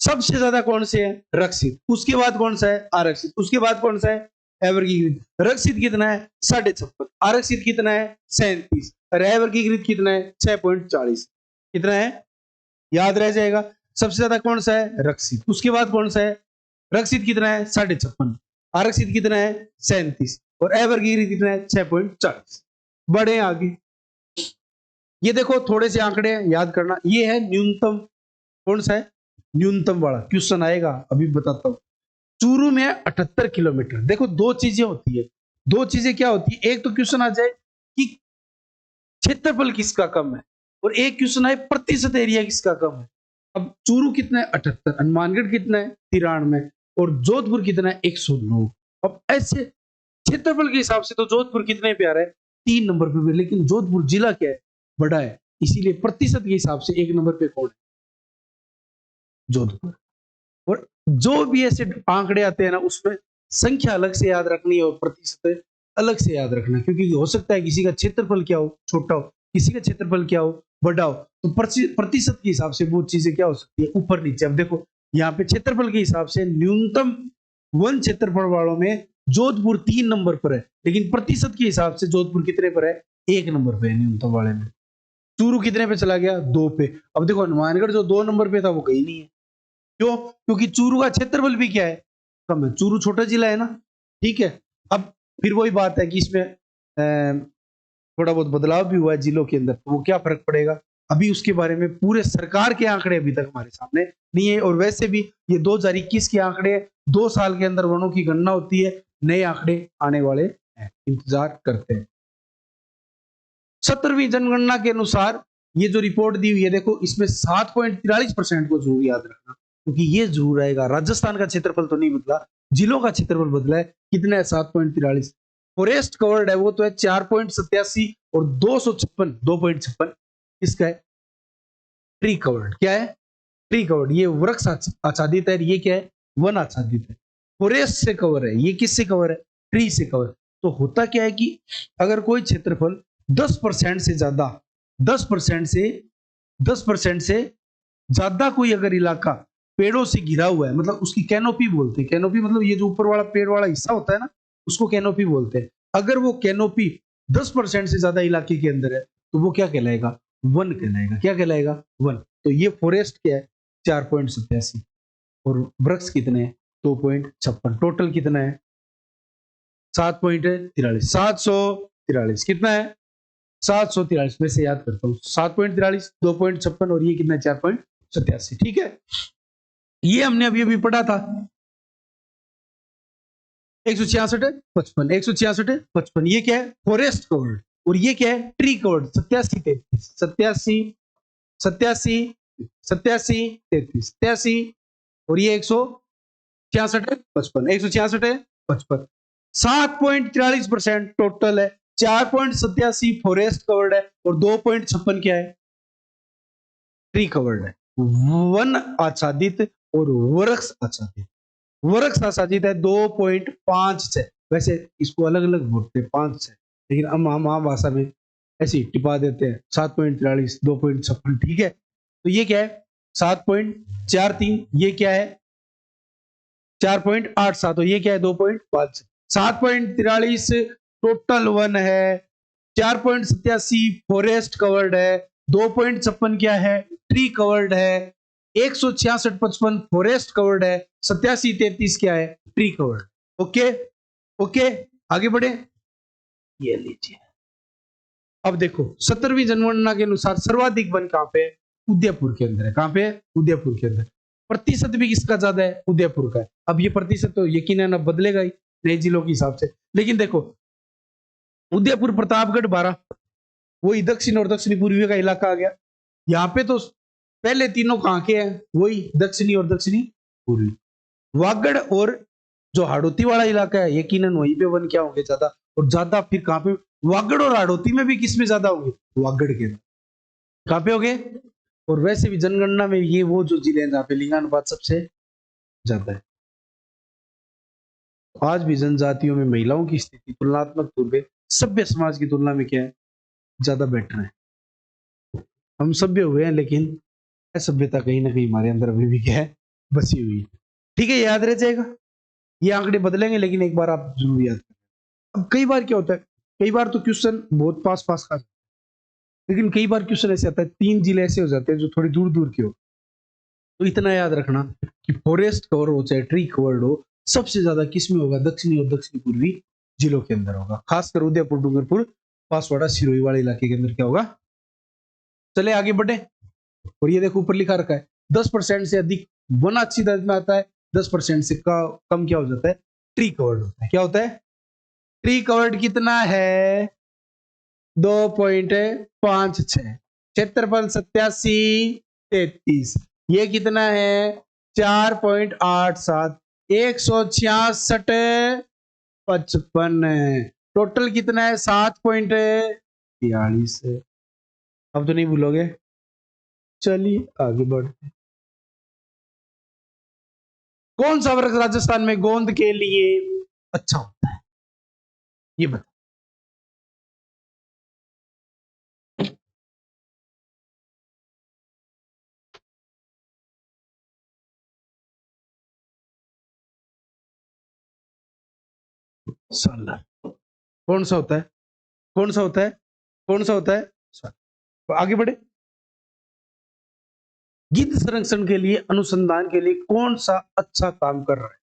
सबसे ज्यादा कौन से है, रक्षित। उसके बाद कौन सा है, आरक्षित। उसके बाद कौन सा है, अवर्गीकृत। रक्षित कितना है, 56, आरक्षित कितना है, 37, और अवर्गीकृत कितना है, 6.40। कितना है, याद रह जाएगा। सबसे ज्यादा कौन सा है, रक्षित। उसके बाद कौन सा है, रक्षित कितना है, 56, आरक्षित कितना है, 37, और अवर्गीकृत कितना है, 6.40। बढ़े आगे। ये देखो, थोड़े से आंकड़े याद करना। ये है न्यूनतम, कौन सा है, न्यूनतम वाला। क्वेश्चन आएगा, अभी बताता हूं। चूरू में 78 किलोमीटर। देखो, दो चीजें होती है, दो चीजें क्या होती है, एक तो क्वेश्चन आ जाए कि क्षेत्रफल किसका कम है, और एक क्वेश्चन आए प्रतिशत एरिया किसका कम है। अब चूरू कितना है, 78, हनुमानगढ़ कितना है, 93, और जोधपुर कितना है, 109। अब ऐसे क्षेत्रफल के हिसाब से तो जोधपुर कितने पे आ रहा है, 3 नंबर पे, लेकिन जोधपुर जिला क्या है, बड़ा है, इसीलिए प्रतिशत के हिसाब से 1 नंबर पे कौन है, जोधपुर। और जो भी ऐसे आंकड़े आते हैं ना, उसमें संख्या अलग से याद रखनी है और प्रतिशत अलग से याद रखना है, क्योंकि हो सकता है किसी का क्षेत्रफल क्या हो, छोटा हो, किसी का क्षेत्रफल क्या हो, बड़ा हो। तो प्रतिशत के हिसाब से वो चीजें क्या हो सकती है, ऊपर नीचे। अब देखो, यहाँ पे क्षेत्रफल के हिसाब से न्यूनतम वन क्षेत्रफल वालों में जोधपुर 3 नंबर पर है, लेकिन प्रतिशत के हिसाब से जोधपुर कितने पर है, 1 नंबर पे है न्यूनतम वाले में। चूरू कितने पे चला गया, 2 पे। अब देखो, हनुमानगढ़ जो 2 नंबर पे था वो कहीं नहीं है। क्यों, क्योंकि चूरू का क्षेत्रफल भी क्या है, कम है। चूरू छोटा जिला है ना। ठीक है, अब फिर वही बात है कि इसमें थोड़ा बहुत बदलाव भी हुआ है जिलों के अंदर, तो वो क्या फर्क पड़ेगा, अभी उसके बारे में पूरे सरकार के आंकड़े अभी तक हमारे सामने नहीं है। और वैसे भी ये 2021 के आंकड़े, 2 साल के अंदर वनों की गणना होती है, नए आंकड़े आने वाले हैं, इंतजार करते हैं। 17वीं जनगणना के अनुसार ये जो रिपोर्ट दी हुई है, देखो इसमें 7.43% को जरूर याद रखना, क्योंकि ये जरूर आएगा। राजस्थान का क्षेत्रफल तो नहीं बदला, जिलों का क्षेत्रफल बदला है। कितना है, 7.43। फॉरेस्ट कवर्ड है वो तो है 4.87, और 256 किसका है? Tree covered. क्या है? Tree covered. ये वृक्ष आच्छादित है, ये क्या है? वन आच्छादित है। फॉरेस्ट से कवर है, ये किससे कवर है? ट्री से कवर। तो होता क्या है कि अगर कोई क्षेत्रफल 10% से ज्यादा 10% से 10% से ज्यादा कोई अगर इलाका पेड़ों से घिरा हुआ है, मतलब उसकी कैनोपी बोलते हैं। कैनोपी मतलब ये जो ऊपर वाला पेड़ वाला हिस्सा होता है ना, उसको कैनोपी बोलते हैं। अगर वो कैनोपी 10% से ज्यादा इलाके के अंदर है तो वो क्या कहलाएगा? वन कहलाएगा। क्या कहलाएगा? वन। तो ये फॉरेस्ट क्या है? 4.87। और वृक्ष कितने हैं? 2.56। टोटल कितना है? 7.43। 743 कितना है? 743 में से याद करता हूँ। 7.43, 2.56 और ये कितना है? 4.87। ठीक है, ये हमने अभी अभी पढ़ा था। 166 है 55, 166 है 55। ये क्या है? Forest covered. और ये क्या है? Tree covered. 87 33, 87 87 87 33 87। और ये 166 है 55, 166 है 55। 7.43% टोटल है। 4.87 फॉरेस्ट कवर्ड है और 2.56 क्या है? ट्री कवर्ड है। वन आच्छादित और वृक्ष आच्छादित। वृक्ष आच्छादित है 2.5 है। वैसे इसको अलग अलग बोलते हैं 5 है, लेकिन हम आम भाषा में ऐसे ही टिपा देते हैं 7.43 2.56। ठीक है, तो ये क्या है? 7.43। ये क्या है? 4.87। और ये क्या है? 2.5। 7.43 टोटल वन है। 4.87 फॉरेस्ट कवर्ड है। 2.56 क्या है? ट्री कवर्ड है। 166 55 फॉरेस्ट कवर्ड है। 87 33 क्या है? Tree covered. ओके ओके, आगे बढ़े। ये लीजिए, अब देखो 17वीं जनगणना के अनुसार सर्वाधिक वन कहां पे है? उदयपुर के अंदर है। कहां पे है? उदयपुर के अंदर। प्रतिशत भी किसका ज्यादा है? उदयपुर का है। अब ये प्रतिशत तो यकीनन अब बदलेगा ही नए जिलों के हिसाब से, लेकिन देखो उदयपुर प्रतापगढ़ 12, वही दक्षिण और दक्षिणी पूर्वी का इलाका आ गया। यहाँ पे तो पहले तीनों कहाँ के हैं? वही दक्षिणी और दक्षिणी पूर्वी। वागड़ और जो हाड़ौती वाला इलाका है, यकीनन वहीं पे वन क्या होंगे? ज्यादा। और ज्यादा फिर कहाँ पे? वागड़ और हाड़ौती में भी किसमें ज्यादा होंगे? वागड़ के। कहाँ पे होंगे? और वैसे भी जनगणना में ये वो जो जिले हैं जहाँ पे लिंगानुपात सबसे ज्यादा है। आज भी जनजातियों में महिलाओं की स्थिति तुलनात्मक तौर पे सभ्य समाज की तुलना में क्या है? ज्यादा बेटर है। हम सभ्य हुए हैं, लेकिन असभ्यता कहीं ना कहीं हमारे अंदर अभी भी क्या है? बसी हुई है। ठीक है, याद रह जाएगा। ये आंकड़े बदलेंगे, लेकिन एक बार आप जरूर याद करें। अब कई बार क्या होता है, कई बार तो क्वेश्चन बहुत पास पास का, लेकिन कई बार क्वेश्चन ऐसे आता है 3 जिले ऐसे हो जाते हैं जो थोड़ी दूर दूर के हो। तो इतना याद रखना कि फॉरेस्ट कवर हो चाहे ट्री कवर्ड हो, सबसे ज्यादा किसमें होगा? दक्षिणी और दक्षिणी पूर्वी जिलों के अंदर होगा। खासकर उदयपुर, डूंगरपुर, बांसवाड़ा, सिरोही वाले इलाके के अंदर क्या होगा? चले आगे बढ़े। और ये देखो ऊपर लिखा रखा है 10% से अधिक वन अच्छी में आता है, 10% से कम क्या हो जाता है? ट्री कवर्ड होता है। क्या होता है? ट्री कवर्ड कितना है? 2.56। क्षेत्रफल 87 33। ये कितना है? 4.87। 166 55। टोटल कितना है? 7.43। अब तो नहीं भूलोगे। चलिए आगे बढ़ते। कौन सा वृक्ष राजस्थान में गोंद के लिए अच्छा होता है? ये बता। साला कौन सा होता है? कौन सा होता है? कौन सा होता है? तो आगे बढ़े। गिद्ध संरक्षण के लिए, अनुसंधान के लिए कौन सा अच्छा काम कर रहा है?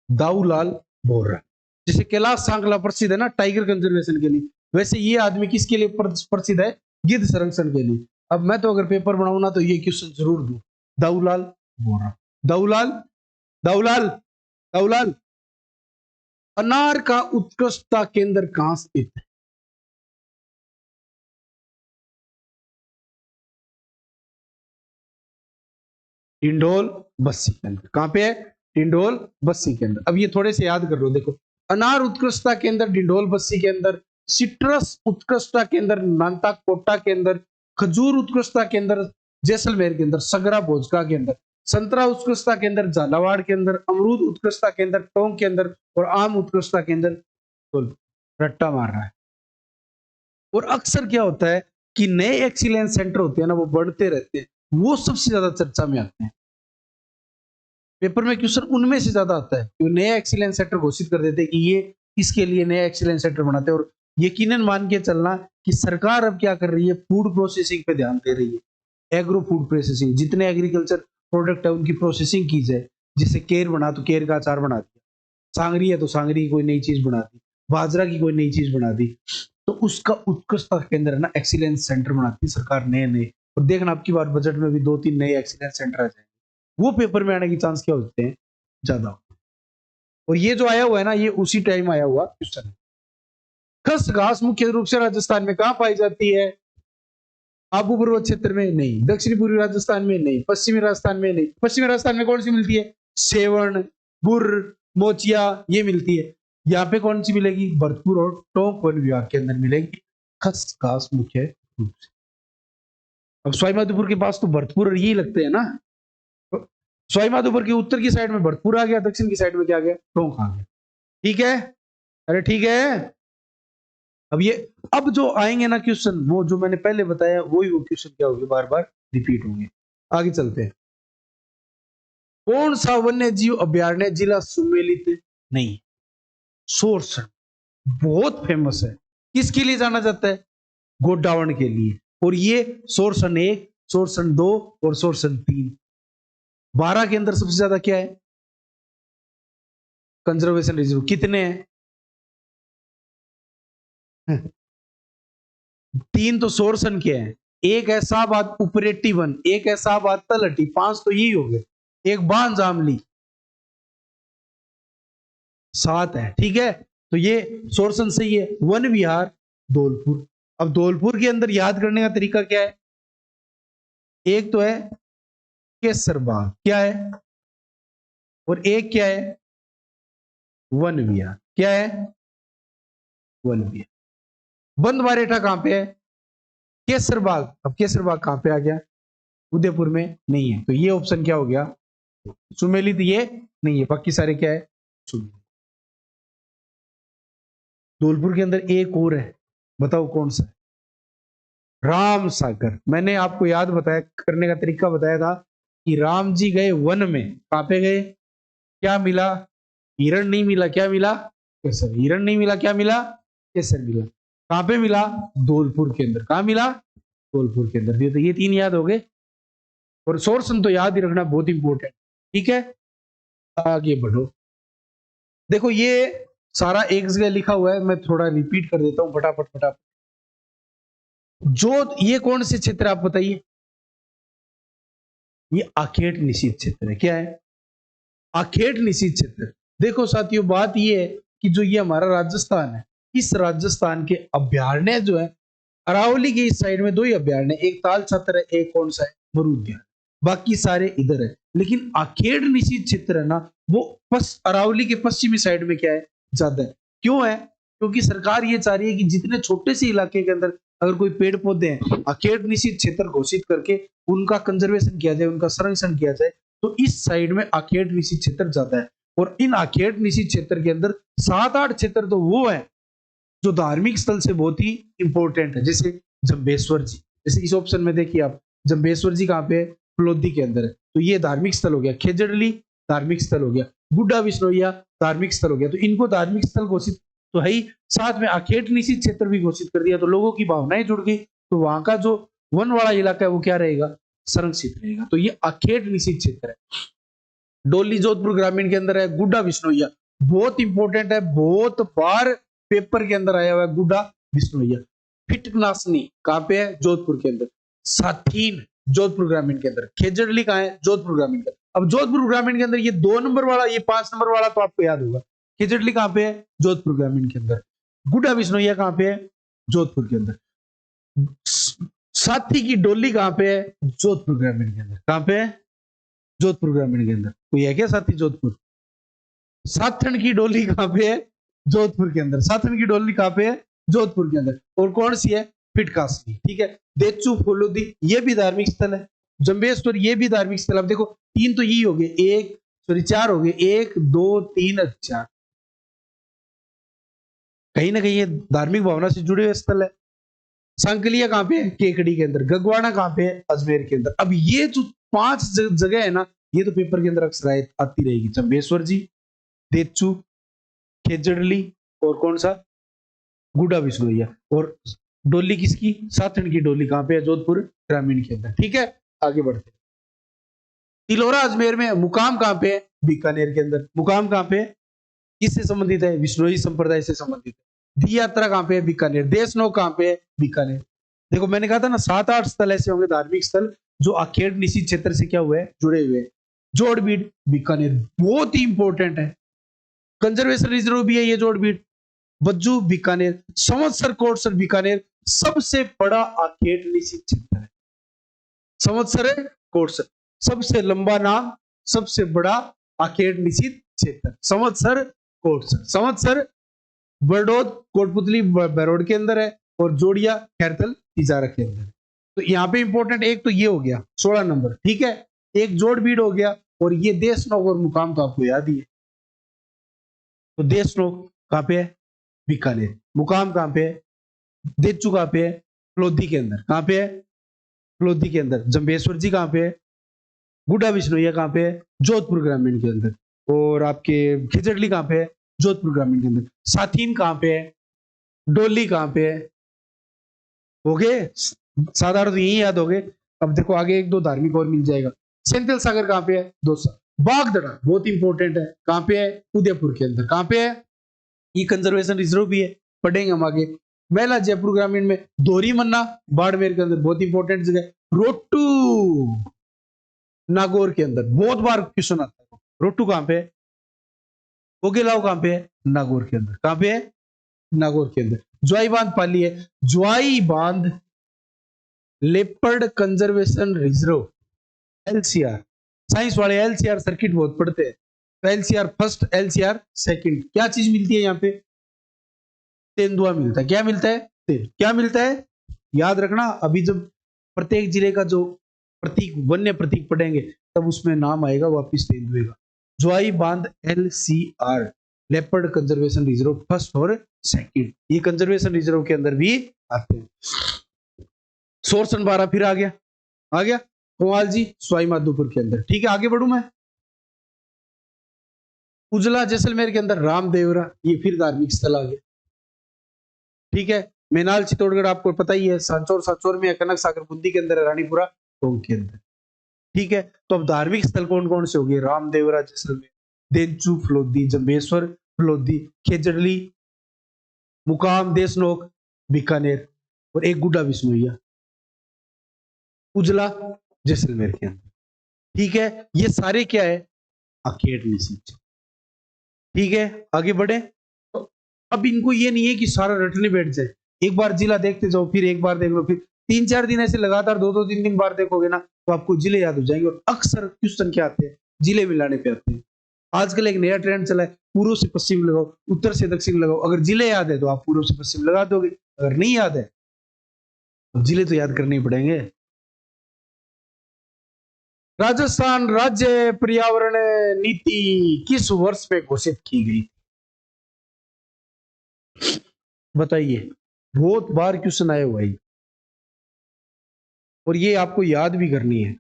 दाऊलाल बोहरा। जैसे कैलाश सांकला प्रसिद्ध है ना टाइगर कंजर्वेशन के लिए, वैसे ये आदमी किसके लिए प्रसिद्ध है? गिद्ध संरक्षण के लिए। अब मैं तो अगर पेपर बनाऊं ना तो ये क्वेश्चन जरूर दूं। दाऊलाल बोहरा। दाऊलाल दाऊलाल दाऊलाल। अनार का उत्कृष्टता केंद्र कहां स्थित है? इंडोल बस्सी के अंदर। कहां पे है? डिंडोल बस्सी के अंदर। अब ये थोड़े से याद कर लो, देखो अनार उत्कृष्टता के अंदर डिंडोल बस्सी के अंदर, सिट्रस उत्कृष्टता के अंदर नांता कोटा के अंदर, खजूर उत्कृष्टता के अंदर जैसलमेर के अंदर, सगरा भोजका के अंदर, संतरा उत्कृष्टता के अंदर झालावाड़ के अंदर, अमरूद उत्कृष्टता के अंदर टोंक के अंदर, और आम उत्कृष्टता के अंदर रट्टा मार रहा है। और अक्सर क्या होता है कि नए एक्सीलेंस सेंटर होते हैं ना, वो बढ़ते रहते हैं, वो सबसे ज्यादा चर्चा में आते हैं। पेपर में क्वेश्चन उनमें से ज्यादा आता है कि नया एक्सीलेंस सेंटर घोषित कर देते हैं कि ये इसके लिए नया एक्सीलेंस सेंटर बनाते हैं। और यकीनन मान के चलना कि सरकार अब क्या कर रही है, फूड प्रोसेसिंग पे ध्यान दे रही है। एग्रो फूड प्रोसेसिंग, जितने एग्रीकल्चर प्रोडक्ट है उनकी प्रोसेसिंग की जाए। जैसे केर बना तो केर का अचार बना दिया, सांगरी है तो सांगरी की कोई नई चीज बना दी, बाजरा की कोई नई चीज बना दी, तो उसका उत्कृष्टता केंद्र है ना, एक्सीलेंस सेंटर बनाती है सरकार नए नए। और देखना आपकी बार बजट में भी 2-3 नए एक्सीलेंस सेंटर आ जाएंगे, वो पेपर में आने की चांस क्या होते हैं, ज्यादा। और ये जो आया हुआ है ना, ये उसी टाइम आया हुआ क्वेश्चन है। खसखस मुख्य रूप से राजस्थान में कहां पाई जाती है? आबू पर्वत क्षेत्र में नहीं, दक्षिणी पूर्वी राजस्थान में नहीं, पश्चिमी राजस्थान में नहीं। पश्चिमी राजस्थान में कौन सी मिलती है? सेवण, बुर्र, मोचिया, ये मिलती है। यहाँ पे कौन सी मिलेगी? भरतपुर और टोंक वन विभाग के अंदर मिलेगी खसखस मुख्य रूप से। अब सवाईमाधोपुर के पास तो भरतपुर और यही लगते हैं ना। सवाईमाधोपुर के उत्तर की साइड में भरतपुर आ गया, दक्षिण की साइड में क्या आ गया? टोंक आ गया। ठीक है, अरे ठीक है। अब जो आएंगे ना क्वेश्चन, वो जो मैंने पहले बताया वही वो क्वेश्चन क्या होंगे, बार बार रिपीट होंगे। आगे चलते हैं। कौन सा वन्य जीव अभ्यारण्य जिला सुमेलित नहीं? सोरसन बहुत फेमस है। किसके लिए जाना जाता है? गोडावण के लिए। और ये सोरसन 1, सोरसन 2 और सोरसन 3, 12 के अंदर सबसे ज्यादा क्या है? कंजर्वेशन रिजर्व कितने हैं? 3 तो सोरसन के हैं, एक है शाहबाद उपरेटी वन, एक है शाहबाद तलहटी, 5 तो यही हो गए, एक बांझ जामली, 7 है। ठीक है, तो ये सोरसन सही है। वन विहार धौलपुर। अब धौलपुर के अंदर याद करने का तरीका क्या है? एक तो है केसर बाग, क्या है? और एक क्या है? वन विहार। क्या है? वन विहार। बंद बारेठा कहां पे है? केसर बाग। अब केसर बाग कहां पे आ गया? उदयपुर में नहीं है, तो ये ऑप्शन क्या हो गया? सुमेलित ये नहीं है, बाकी सारे क्या है? सुमेलित। धौलपुर के अंदर एक और है, बताओ कौन सा है? राम सागर। मैंने आपको याद बताया, करने का तरीका बताया था कि राम जी गए वन में, कहां पे गए? क्या मिला? हिरण नहीं मिला, क्या मिला? केसर। हिरण नहीं मिला, क्या मिला? केसर मिला। कहां पे मिला? धौलपुर के अंदर। कहां मिला? धौलपुर के अंदर। तो ये 3 याद हो गए। और सोर्सन तो याद ही रखना बहुत इंपॉर्टेंट। ठीक है, आगे बढ़ो। देखो ये सारा एक जगह लिखा हुआ है, मैं थोड़ा रिपीट कर देता हूं फटाफट फटाफट। जो ये कौन से क्षेत्र आप बताइए? ये आखेट निषिद्ध क्षेत्र है। क्या है? आखेट निषिद्ध क्षेत्र। देखो साथियों, बात ये है कि जो ये हमारा राजस्थान है, इस राजस्थान के अभ्यारण्य जो है, अरावली के इस साइड में 2 ही अभ्यारण्य, एक ताल छत्र है, एक कौन सा है? मरूद। बाकी सारे इधर है। लेकिन आखेट निषिद्ध क्षेत्र है ना, वो अरावली के पश्चिमी साइड में क्या है? ज्यादा है। क्यों है? क्योंकि सरकार ये चाह रही है कि जितने छोटे से इलाके के अंदर अगर कोई पेड़ पौधे हैं, आखेट निषिद्ध क्षेत्र घोषित करके उनका कंजर्वेशन किया जाए, उनका संरक्षण किया जाए। तो इस साइड में आखेट निषिद्ध क्षेत्र ज्यादा है। और इन आखेट निषिद्ध क्षेत्र के अंदर 7-8 क्षेत्र तो वो है जो धार्मिक स्थल से बहुत ही इंपॉर्टेंट है। जैसे जंबेश्वर जी, जैसे इस ऑप्शन में देखिए आप, जंबेश्वर जी कहाँ पे है? फलोदी के अंदर है, तो ये धार्मिक स्थल हो गया। खेजड़ली धार्मिक स्थल हो गया। गुड्डा बिश्नोइया धार्मिक स्थल हो गया। तो इनको धार्मिक स्थल घोषित तो है ही, साथ में आखेट निषिद्ध क्षेत्र भी घोषित कर दिया, तो लोगों की भावनाएं जुड़ गई। तो वहां का जो वन वाला इलाका है वो क्या रहेगा? संरक्षित रहेगा। तो ये आखेट निषिद्ध क्षेत्र है। डोली जोधपुर ग्रामीण के अंदर है। गुड्डा बिश्नोइया बहुत इंपॉर्टेंट है, बहुत बार पेपर के अंदर आया हुआ है गुड्डा बिश्नोइया। फिटकनासनी कहां पे है? जोधपुर के अंदर। साथीन जोधपुर ग्रामीण के अंदर। खेजड़ली कहां है? जोधपुर ग्रामीण के अंदर। अब जोधपुर ग्रामीण के अंदर ये 2 नंबर वाला, ये 5 नंबर वाला तो आपको याद होगा। खेजड़ली कहां पे है? जोधपुर ग्रामीण के अंदर। गुड्डा बिश्नोइया कहां पे है? जोधपुर के अंदर। साथी की डोली कहां पे है? जोधपुर ग्रामीण के अंदर। कहां पे है? जोधपुर ग्रामीण के अंदर। कोई है क्या साथी जोधपुर? साथन की डोली कहाँ पे है? जोधपुर के अंदर। साथन की डोली कहाँ पे है? जोधपुर के अंदर। और कौन सी है? फिटकासनी। ठीक है। देचू फुलोदी ये भी धार्मिक स्थल है। जंबेश्वर ये भी धार्मिक स्थल। अब देखो तीन तो यही हो गए, एक सॉरी चार हो गए, 1 2 3 4। कहीं ना कहीं ये धार्मिक भावना से जुड़े हुए स्थल है। सांकलिया कहाँ पे है? केकड़ी के अंदर। गगवाना कहाँ पे है? अजमेर के अंदर। अब ये जो 5 जगह है ना, ये तो पेपर के अंदर अक्सर आती रहेगी। जंबेश्वर जी, देचू, खेजड़ली और कौन सा? गुडा विष्णुइया। और डोली किसकी? साथन की डोली कहाँ पे है? जोधपुर ग्रामीण के अंदर। ठीक है, आगे बढ़ते। तिलोरा अजमेर में। मुकाम कहाँ पे है? बीकानेर के अंदर। मुकाम कहाँ पे है? किससे संबंधित है? विष्णोई संप्रदाय से संबंधित है। दी यात्रा कहाँ पे है? बीकानेर। देशनोक कहाँ पे है? बीकानेर। देखो मैंने कहा था ना 7-8 स्थल ऐसे होंगे धार्मिक स्थल जो आखेड़ निशी क्षेत्र से क्या हुए हैं? जुड़े हुए हैं। जोड़बीड बीकानेर बहुत ही इंपॉर्टेंट है, कंजर्वेशन रिजर्व भी है ये जोड़बीड। बज्जू बीकानेर। संवत्सर कोटसर बीकानेर सबसे बड़ा आखेड़ निशी क्षेत्र है। संवत्सर कोटसर सबसे लंबा नाम, सबसे बड़ा आखेड़ निषिद्ध क्षेत्र संवत्सर कोटसर। संवत्सर बरडोद कोटपुतली बरोड के अंदर है और जोड़िया खैरतल तिजारा के अंदर। तो यहाँ पे इंपॉर्टेंट एक तो ये हो गया 16 नंबर। ठीक है, एक जोड़बीड़ हो गया और ये देशनोक और मुकाम तो आपको याद ही है। तो देशनोक कहाँ पे है? बीकानेर। मुकाम कहाँ पे है? देचू कहाँ पे है? लोधी के अंदर। कहाँ पे है? लोधी के अंदर। जंबेश्वर जी कहाँ पे है? गुडा विष्णुइया कहाँ पे है? जोधपुर ग्रामीण के अंदर। और आपके खिचड़ली कहाँ पे है? जोधपुर ग्रामीण के अंदर। साथीन कहाँ पे है? डोली कहाँ पे है? हो गए साधारण, तो यही याद हो गए। अब देखो आगे एक दो धार्मिक और मिल जाएगा। सेंथिल सागर कहाँ पे है? दोसा। बागदड़ा बहुत इंपॉर्टेंट है, कहाँ पे है? उदयपुर के अंदर। कहाँ पे है? ये कंजर्वेशन रिजर्व भी है, पढ़ेंगे हम आगे। मेला जयपुर ग्रामीण में। दोरी मन्ना बाड़मेर के अंदर, बहुत इंपॉर्टेंट जगह। रोटू नागौर के अंदर, बहुत बार क्वेश्चन आता है। रोटू कहाँ पे है? ओगेलाव कहाँ पे है? नागौर के अंदर। कहाँ पे है? नागौर के अंदर। ज्वाई बांध पाली है। ज्वाई बांध leopard conservation reserve, LCR. Science वाले एलसीआर सर्किट बहुत पढ़ते हैं, तो एलसीआर फर्स्ट, एलसीआर सेकंड। क्या चीज मिलती है यहाँ पे? तेंदुआ मिलता है। क्या मिलता है? तेल। क्या मिलता है? याद रखना, अभी जब प्रत्येक जिले का जो प्रतीक, वन्य प्रतीक पढ़ेंगे तब उसमें नाम आएगा वापिस तेंदुए का। ज्वाई बांध LCR, leopard conservation reserve first और सेकंड, ये कंजर्वेशन रिजर्व के अंदर भी आते हैं। सोरसन बारा फिर आ गया, आ गया। कोवाल जी सवाई माधोपुर के अंदर। ठीक है, आगे बढ़ू मैं। उजला जैसलमेर के अंदर। रामदेवरा ये फिर धार्मिक स्थल आ गया। ठीक है, मेनाल चित्तौड़गढ़ आपको पता ही है। सांचौर सांचौर में है। कनक सागर बूंदी के अंदर है। रानीपुरा टोंक के अंदर। ठीक है, तो अब धार्मिक स्थल कौन कौन से हो गए? रामदेवरा जैसलमेर, देंचू फलोदी, जंबेश्वर फलोदी, खेजड़ली, मुकाम देशनोक, बीकानेर और एक गुड्डा विष्णुइया। उजला जैसलमेर के अंदर। ठीक है, ये सारे क्या है? आखेड़ निषिद्ध। ठीक है, आगे बढ़े। तो अब इनको ये नहीं है कि सारा रटने बैठ जाए, एक बार जिला देखते जाओ, फिर एक बार देख लो, फिर 3-4 दिन ऐसे लगातार 2-2 3 दिन बार देखोगे ना, तो आपको जिले याद हो जाएंगे। और अक्सर क्वेश्चन क्या आते हैं? जिले मिलाने पे आते हैं। आजकल एक नया ट्रेंड चला है, पूर्व से पश्चिम लगाओ, उत्तर से दक्षिण लगाओ। अगर जिले याद है तो आप पूर्व से पश्चिम लगा दोगे, अगर नहीं याद है तो जिले तो याद करने ही पड़ेंगे। राजस्थान राज्य पर्यावरण नीति किस वर्ष में घोषित की गई? बताइए, बहुत बार क्वेश्चन आए हुआ है और ये आपको याद भी करनी है।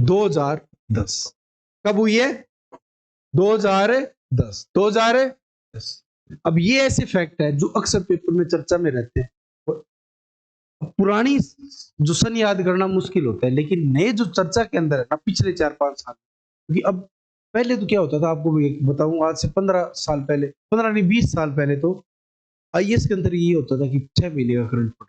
2010। कब हुई है? 2010। 2010। अब ये ऐसे फैक्ट है जो अक्सर पेपर में चर्चा में रहते हैं। और पुरानी जो सन याद करना मुश्किल होता है, लेकिन नए जो चर्चा के अंदर है ना, पिछले 4-5 साल, क्योंकि अब पहले तो क्या होता था आपको बताऊं, आज से 15 साल पहले, 15 नहीं 20 साल पहले तो आईएएस के अंदर ये होता था कि 6 महीने का करंट पड़,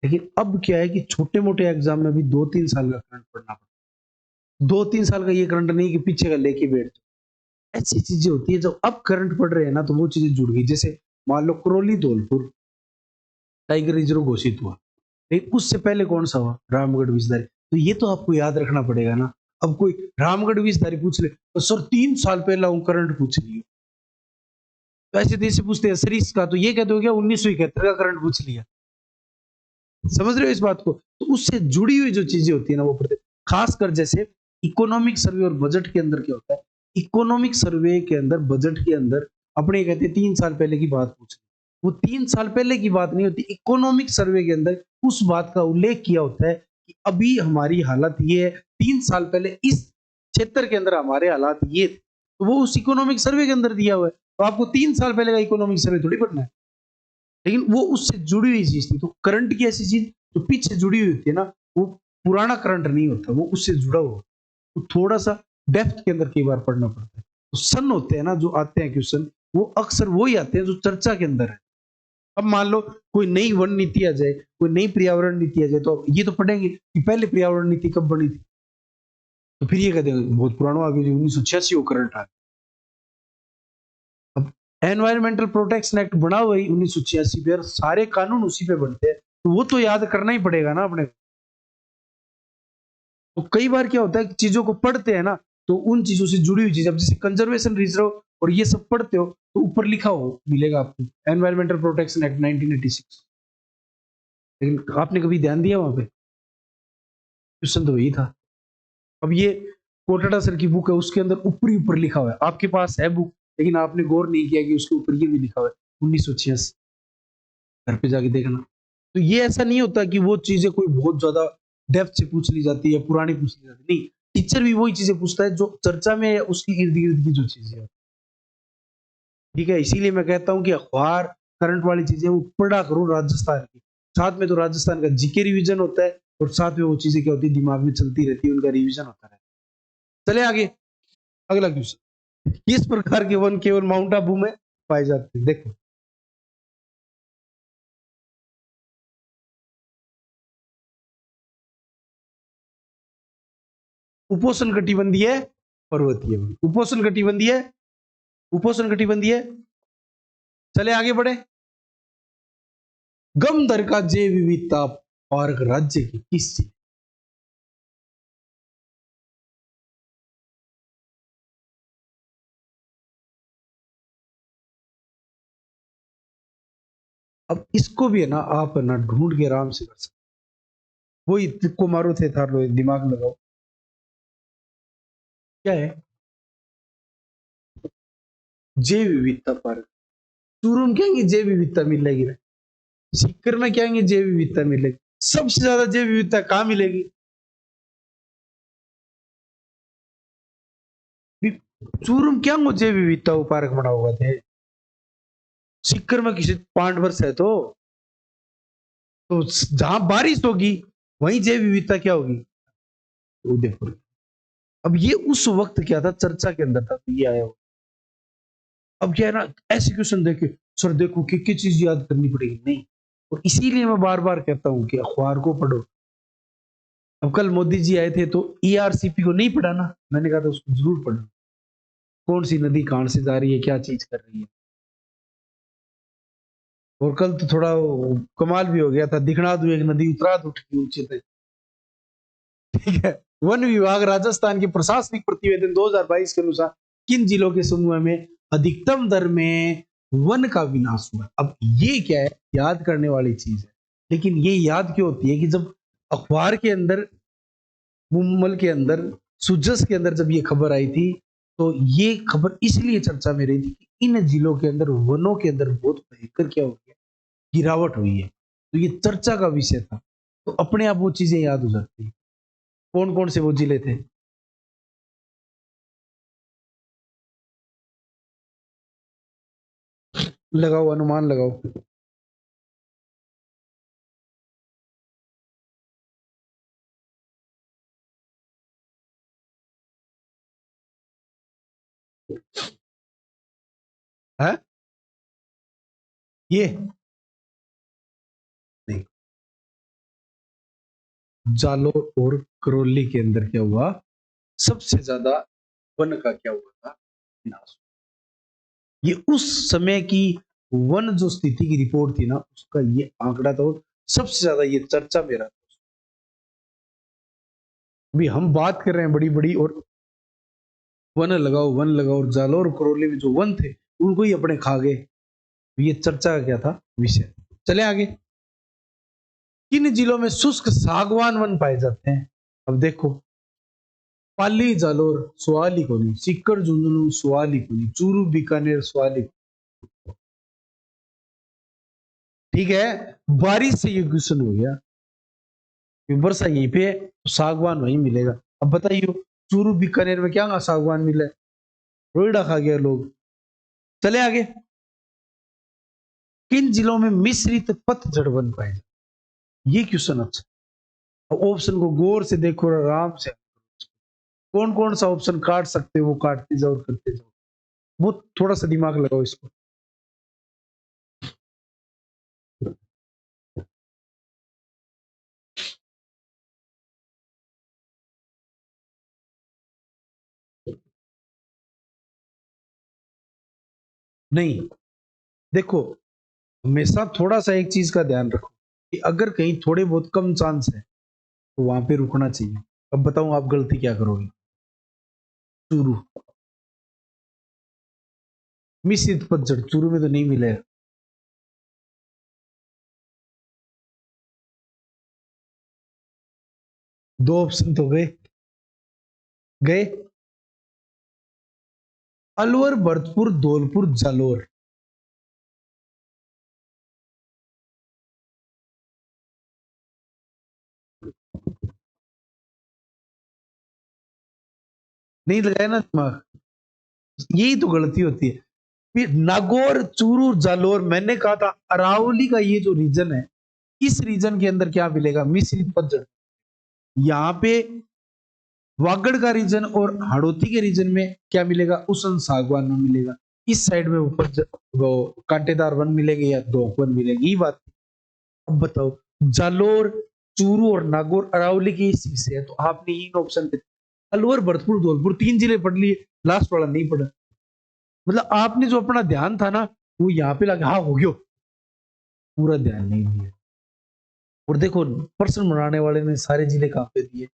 लेकिन अब क्या है कि छोटे मोटे एग्जाम में भी 2-3 साल का करंट पढ़ना पड़ता है। 2-3 साल का ये करंट नहीं कि पीछे का लेके बैठ जाओ। ऐसी चीजें होती है जब अब करंट पड़ रहे हैं ना, तो वो चीजें जुड़ गई। जैसे मान लो करौली धौलपुर टाइगर रिजर्व घोषित हुआ। लेकिन उससे पहले कौन सा हुआ? रामगढ़ विषधारी। तो ये तो आपको याद रखना पड़ेगा ना। अब कोई रामगढ़ विषधारी पूछ ले तो सर 3 साल पहला हूँ करंट पूछ लियो। तो ऐसे देश से पूछते हैं सर इसका, तो ये कहते हो क्या 1971 का करंट पूछ लिया। समझ रहे हो इस बात को? तो उससे जुड़ी हुई जो चीजें होती है ना वो पढ़ते, खासकर जैसे इकोनॉमिक सर्वे और बजट के अंदर क्या होता है, इकोनॉमिक सर्वे के अंदर बजट के अंदर अपने कहते हैं 3 साल पहले की बात पूछ, वो 3 साल पहले की बात नहीं होती, इकोनॉमिक सर्वे के अंदर उस बात का उल्लेख किया होता है कि अभी हमारी हालत ये है, 3 साल पहले इस क्षेत्र के अंदर हमारे हालात ये थे, तो वो उस इकोनॉमिक सर्वे के अंदर दिया हुआ है। तो आपको 3 साल पहले का इकोनॉमिक सर्वे थोड़ी पढ़ना है, लेकिन वो उससे जुड़ी हुई चीज थी। तो करंट की ऐसी चीज जो पीछे जुड़ी हुई होती है ना, वो पुराना करंट नहीं होता, वो उससे जुड़ा हुआ। तो थोड़ा सा डेप्थ के अंदर कई बार पढ़ना पड़ता है। तो सन होते हैं ना जो आते हैं क्वेश्चन, वो अक्सर वही आते हैं जो चर्चा के अंदर है। अब मान लो कोई नई वन नीति आ जाए, कोई नई पर्यावरण नीति आ जाए, तो ये तो पढ़ेंगे कि पहले पर्यावरण नीति कब बनी थी। तो फिर ये कहते हैं बहुत पुराना आ गया, 1986 वो करंट आ गया। अब एनवायरमेंटल प्रोटेक्शन एक्ट बना हुआ ही 1986 पे, और सारे कानून उसी पे बनते हैं, तो वो तो याद करना ही पड़ेगा ना अपने। तो कई बार क्या होता है कि चीजों को पढ़ते हैं ना, तो उन चीजों से जुड़ी हुई चीज, अब जैसे कंजर्वेशन रिजर्व और ये सब पढ़ते हो तो ऊपर लिखा हो मिलेगा आपको एनवायरमेंटल प्रोटेक्शन एक्ट 1986। लेकिन आपने कभी ध्यान दिया वहां पे? क्वेश्चन तो वही था। अब ये कोटड़ा सर की बुक है, उसके अंदर ऊपर ऊपर लिखा हुआ है, आपके पास है बुक लेकिन आपने गौर नहीं किया कि उसके ऊपर ये भी लिखा हुआ है 1986। घर पे जाके देखना। तो ये ऐसा नहीं होता कि वो चीजें कोई बहुत ज्यादा डेप्थ से पूछ ली जाती है या पुरानी पूछ ली जाती है, नहीं, टीचर भी वही चीजें पूछता है जो चर्चा में है, उसकी इर्द गिर्द की जो चीजें हैं। ठीक है, इसीलिए मैं कहता हूँ कि अखबार करंट वाली चीजें वो पढ़ा करो राजस्थान की, साथ में तो राजस्थान का जीके रिवीजन होता है और साथ में वो चीजें क्या होती है दिमाग में चलती रहती है, उनका रिवीजन होता है। चले आगे, अगला क्वेश्चन, किस प्रकार के वन केवल माउंट आबू में पाए जाते हैं? देखो, उपोष्ण कटिबंधीय पर्वतीय वन, उपोष्ण कटिबंधीय, उपोष्ण कटिबंधीय। चले आगे बढ़े, गमदर का जैव विविधता पार्क राज्य की किस चीज? अब इसको भी है ना आप है ना ढूंढ के आराम से कर सकते, वही तुक्को मारो थे थार लो, दिमाग लगाओ। क्या है? जैव विविधता पार्क। चूरू में कहेंगे जैव विविधता मिलेगी ना, सीकर में कहेंगे जैव विविधता मिलेगी, सबसे ज्यादा जैव विविधता कहाँ मिलेगी? चूरू में क्या जैव विविधता पार्क बना हुआ थे, सीकर में किसी 5 वर्ष है तो जहां बारिश होगी वहीं जैव विविधता क्या होगी? उदयपुर। अब ये उस वक्त क्या था चर्चा के अंदर था, तो ये आया हो। अब क्या है ना, ऐसे क्वेश्चन देखे सर देखो कि चीज याद करनी पड़ेगी नहीं, और इसीलिए मैं बार बार कहता हूं कि अखबार को पढ़ो। अब कल मोदी जी आए थे तो ईआरसीपी को नहीं पढ़ा ना, मैंने कहा था उसको जरूर पढ़ना, कौन सी नदी कहां से जा रही है, क्या चीज कर रही है। और कल तो थोड़ा कमाल भी हो गया था, दिखना दो एक नदी उतरा दो ऊंचे तक। ठीक है, वन विभाग राजस्थान के प्रशासनिक प्रतिवेदन 2022 के अनुसार किन जिलों के समूह में अधिकतम दर में वन का विनाश हुआ? अब ये क्या है, याद करने वाली चीज है, लेकिन ये याद क्यों होती है कि जब अखबार के अंदर, मुम्मल के अंदर, सुजस के अंदर जब ये खबर आई थी, तो ये खबर इसलिए चर्चा में रही थी कि इन जिलों के अंदर वनों के अंदर बहुत भयंकर क्या हो गया, गिरावट हुई है, तो ये चर्चा का विषय था। तो अपने आप वो चीजें याद हो जाती है। कौन कौन से वो जिले थे? लगाओ, अनुमान लगाओ। है ये? नहीं, जालोर और करौली के अंदर क्या हुआ, सबसे ज्यादा वन का क्या हुआ था, विनाश। ये उस समय की वन जो स्थिति की रिपोर्ट थी ना, उसका ये आंकड़ा तो सबसे ज्यादा ये चर्चा मेरा। अभी हम बात कर रहे हैं बड़ी बड़ी, और वन लगाओ वन लगाओ, और जालौर करौली में जो वन थे उनको ही अपने खा गए। ये चर्चा का क्या था विषय। चले आगे। किन जिलों में शुष्क सागवान वन पाए जाते हैं? अब देखो, पाली जालौर सवाल ही को नहीं, सीकर झुंझुनू सवाल ही को नहीं, चूरू बीकानेर सवाल ही। ठीक है, बारिश से ये क्वेश्चन हो गया, वर्षा यहीं पे तो सागवान वहीं मिलेगा। अब बताइए चूरू बीकानेर में क्या सागवान मिले, रोइडा खा गया लोग। चले आगे। किन जिलों में मिश्रित पतझड़ वन पाए जाते? ये क्वेश्चन अच्छा, ऑप्शन को गौर से देखो और आराम से, कौन कौन सा ऑप्शन काट सकते हो वो काटते जाओ और करते जाओ, वो थोड़ा सा दिमाग लगाओ इसको। नहीं, देखो, हमेशा थोड़ा सा एक चीज का ध्यान रखो कि अगर कहीं थोड़े बहुत कम चांस है तो वहां पे रुकना चाहिए। अब बताऊं आप गलती क्या करोगे। चूरू, मिश्रित पतझड़ चूरू में तो नहीं मिलेगा। दो ऑप्शन तो गए गए, अलवर भरतपुर धौलपुर जालोर। नहीं लगाया ना दिमाग, यही तो गलती होती है। फिर नागौर चूरू जालोर, मैंने कहा था अरावली का ये जो रीजन है, इस रीजन के अंदर क्या मिलेगा, मिश्रित पतझड़। यहाँ पे वागड़ का रीजन और हाड़ौती के रीजन में क्या मिलेगा, उष्ण सागवान में मिलेगा। इस साइड में ऊपर वो कांटेदार वन मिलेंगे या दोक वन मिलेंगे, ये बात। अब बताओ, जालोर चूरू और नागौर अरावली की इस हिस्से है, तो आपने इन ऑप्शन पे अलवर भरतपुर धौलपुर तीन जिले पढ़ लिए, लास्ट वाला नहीं पढ़ा। मतलब आपने जो अपना ध्यान था ना, वो यहाँ पे लगा, हाँ हो गयो, पूरा ध्यान नहीं दिया। और देखो, प्रश्न बनाने वाले ने सारे जिले कहाँ पे दिए।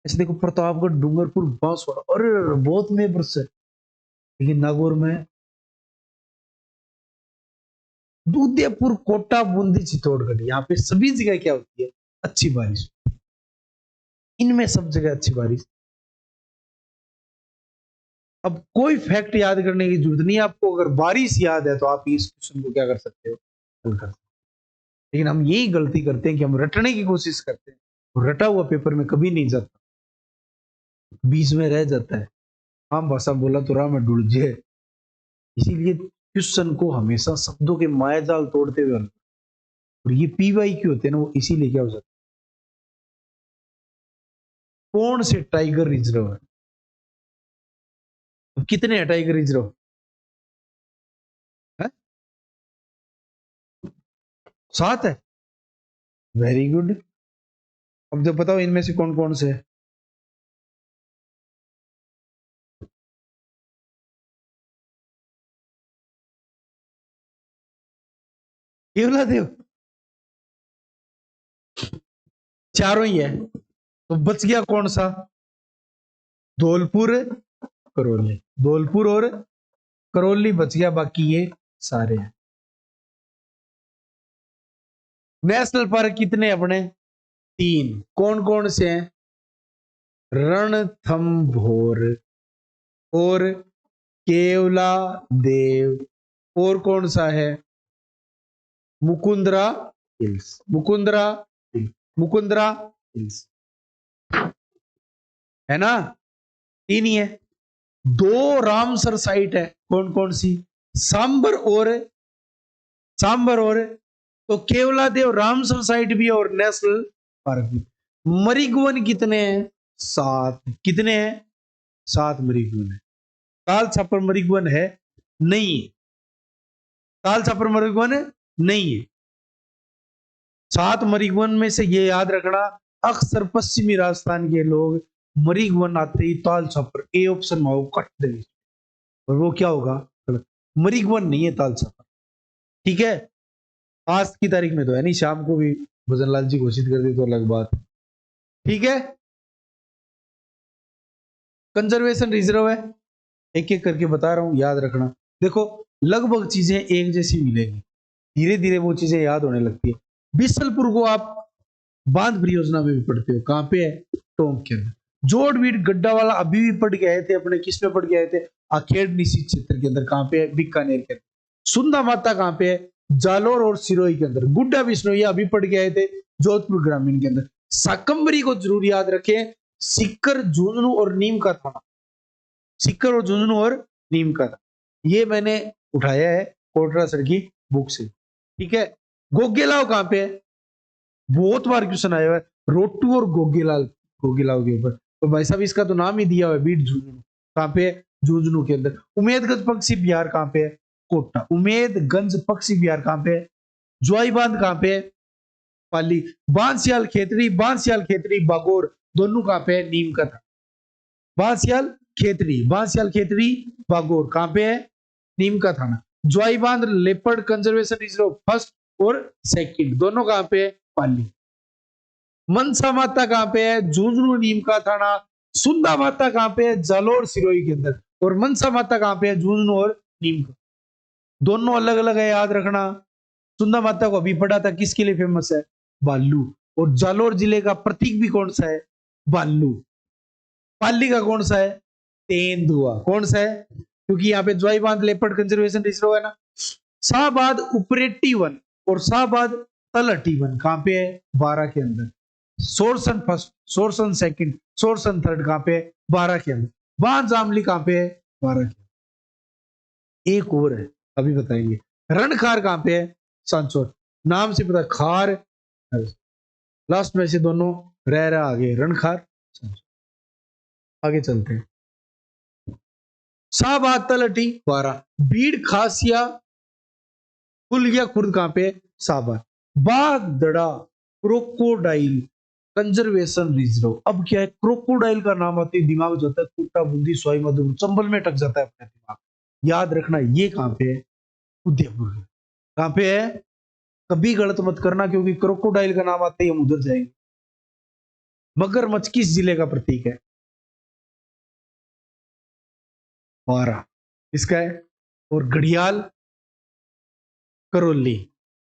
ऐसे देखो, प्रतापगढ़ डूंगरपुर बांसवाड़ा, अरे बहुत में प्रश्न है। लेकिन नागौर में उदयपुर कोटा बूंदी चित्तौड़गढ़, यहाँ पे सभी जगह क्या होती है, अच्छी बारिश। इनमें सब जगह अच्छी बारिश। अब कोई फैक्ट याद करने की जरूरत नहीं है आपको, अगर बारिश याद है तो आप इस क्वेश्चन को क्या कर सकते हो, हल कर सकते हो। लेकिन हम यही गलती करते हैं कि हम रटने की कोशिश करते हैं, रटा हुआ पेपर में कभी नहीं जाता, बीच में रह जाता है। आम भाषा बोला तो राह में डुल जाए। इसीलिए क्वेश्चन को हमेशा शब्दों के मायाजाल तोड़ते हुए, और ये पीवाई क्यों होते हैं ना, वो इसीलिए क्या हो जाता है। कौन से टाइगर रिजर्व है, कितने है टाइगर रिजर्व है? 7 है, वेरी गुड। अब जो बताओ इनमें से कौन कौन से है। केवला देव, चारों ही है, तो बच गया कौन सा, धौलपुर करौली, धौलपुर और करौली बच गया, बाकी ये सारे हैं। नेशनल पार्क कितने अपने, 3। कौन कौन से हैं, रणथंभौर और केवला देव, और कौन सा है, Mukundra hills, Mukundra hills, Mukundra hills, है ना, 3 ही है। 2 रामसर साइट है, कौन कौन सी, सांबर और सांबर और, तो केवला देव रामसर साइट भी है और नेशनल पार्क भी। मरीगवन कितने हैं, 7। कितने हैं, 7 मरीगवन है। ताल छापर मरीगवन है नहीं है, ताल छापर मरीगवन नहीं है। 7 मरीगवन में से ये याद रखना, अक्सर पश्चिमी राजस्थान के लोग मरीगवन आते ही ताल छापर ए ऑप्शन में कट देंगे, और वो क्या होगा, मरीगवन नहीं है ताल छापर। ठीक है, आज की तारीख में तो है नहीं, शाम को भी भजनलाल जी घोषित कर दे तो अलग बात। ठीक है, कंजर्वेशन रिजर्व है, एक एक करके बता रहा हूं, याद रखना। देखो लगभग चीजें एक जैसी मिलेंगी, धीरे धीरे वो चीजें याद होने लगती है। बिसलपुर को आप बांध परियोजना में भी पढ़ते हो, कहां पे है? टोंक के अंदर। जोड़बीड़ गड्ढा वाला अभी भी पढ़ के आए थे अपने, किस में पढ़ के आए थे? आखेड़ निशित क्षेत्र के अंदर, कहां पे है? बीकानेर के अंदर। सुंदा माता कहां पे है? जालोर और सिरोही के अंदर। गुड्डा बिश्नोई अभी पढ़ के आए थे जोधपुर ग्रामीण के अंदर। साकंबरी को जरूर याद रखें, सिक्कर, झुंझुनू और नीम का थाना। सिक्कर और झुंझुनू और नीम का थाना, ये मैंने उठाया है कोटरा सर की बुक से। ठीक है, गोगेलाव कहां पे है? बहुत बार क्वेश्चन आया हुआ है, रोटू और गोगेलाल, गोगेलाव के ऊपर। तो भाई साहब इसका तो नाम ही दिया हुआ है बीट झुंझुनू, कहां पे है? झुंझुनू के अंदर। उमेदगंज पक्षी बिहार कहां पे है? कोटा। उमेदगंज पक्षी बिहार कहां पे है? ज्वाई बांध कहां पे है? पाली। बांसियाल खेतड़ी, बांसियाल खेतड़ी बागोर दोनों कहां पे है? नीम का था। बांसियाल खेतड़ी, बांसियाल खेतड़ी बागोर कहां पे है? नीम का थाना। ज्वाई बांध लेपर्ड कंजर्वेशन रिजर्व फर्स्ट और सेकंड दोनों कहां पे है? पाली। मनसा माता कहां पे है? झुंझुनू नीम का थाना। सुंदा माता कहां पे है? जालोर सिरोही के अंदर। और मनसा माता कहां पे है? झुंझुनू और नीम का। दोनों अलग अलग है, याद रखना। सुंदा माता को अभी पढ़ा था, किसके लिए फेमस है? भालू। और जालोर जिले का प्रतीक भी कौन सा है? भालू। पाली का कौन सा है? तेंदुआ। कौन सा है? क्योंकि यहाँ पे ज्वाई बांध लेपर्ड कंजर्वेशन रिजर्व है ना। शाहबाद उपरेटी वन और शाहबाद तलहटी वन कहां पे है? 12 के अंदर। Sorsan first, Sorsan second, Sorsan third कहां पे है? 12 के अंदर। बांध जामली कहां पे है? 12 के। एक और है, अभी बताएंगे। रणखार कहां पे है? सांचौर। नाम से पता, खार लास्ट में से दोनों रह रहा आगे, रणखार आगे चलते हैं। शाहबाद तलहटी 12। बीड़ खासिया पुलिया खुर्द कहां पे? शाहबाद। बाघ दड़ा क्रोकोडाइल कंजर्वेशन रिजर्व। अब क्या है, क्रोकोडाइल का नाम आते ही दिमाग जाता है कोटा, बूंदी, सवाई माधोपुर, चंबल में टक जाता है अपना दिमाग। याद रखना ये कहां पे है? उदयपुर। कहां पे है? कभी गलत मत करना, क्योंकि क्रोकोडाइल का नाम आते ही हम उधर जाएंगे। मगरमच्छ किस जिले का प्रतीक है? 12 इसका है। और घड़ियाल करौली।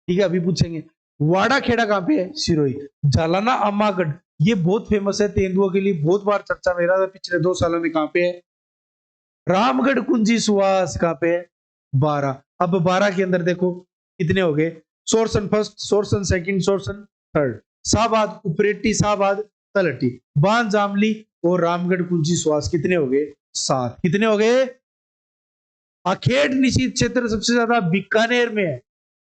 ठीक है, अभी पूछेंगे। वाड़ा खेड़ा कहां पे है? सिरोही। जालाना अम्मागढ़, ये बहुत फेमस है तेंदुआ के लिए, बहुत बार चर्चा में रहा था पिछले 2 सालों में। कहां पे है? रामगढ़ कुंजी सुहास कहां पे है? 12। अब 12 के अंदर देखो कितने हो गए? Sorsan first, Sorsan second, Sorsan third. Shahbad Upreti, Shahbad Talhati, Bandh जामली और रामगढ़ कुंजी सुहास कितने हो गए? 7। कितने हो गए? आखेड़ निषिद्ध क्षेत्र सबसे ज्यादा बीकानेर में है,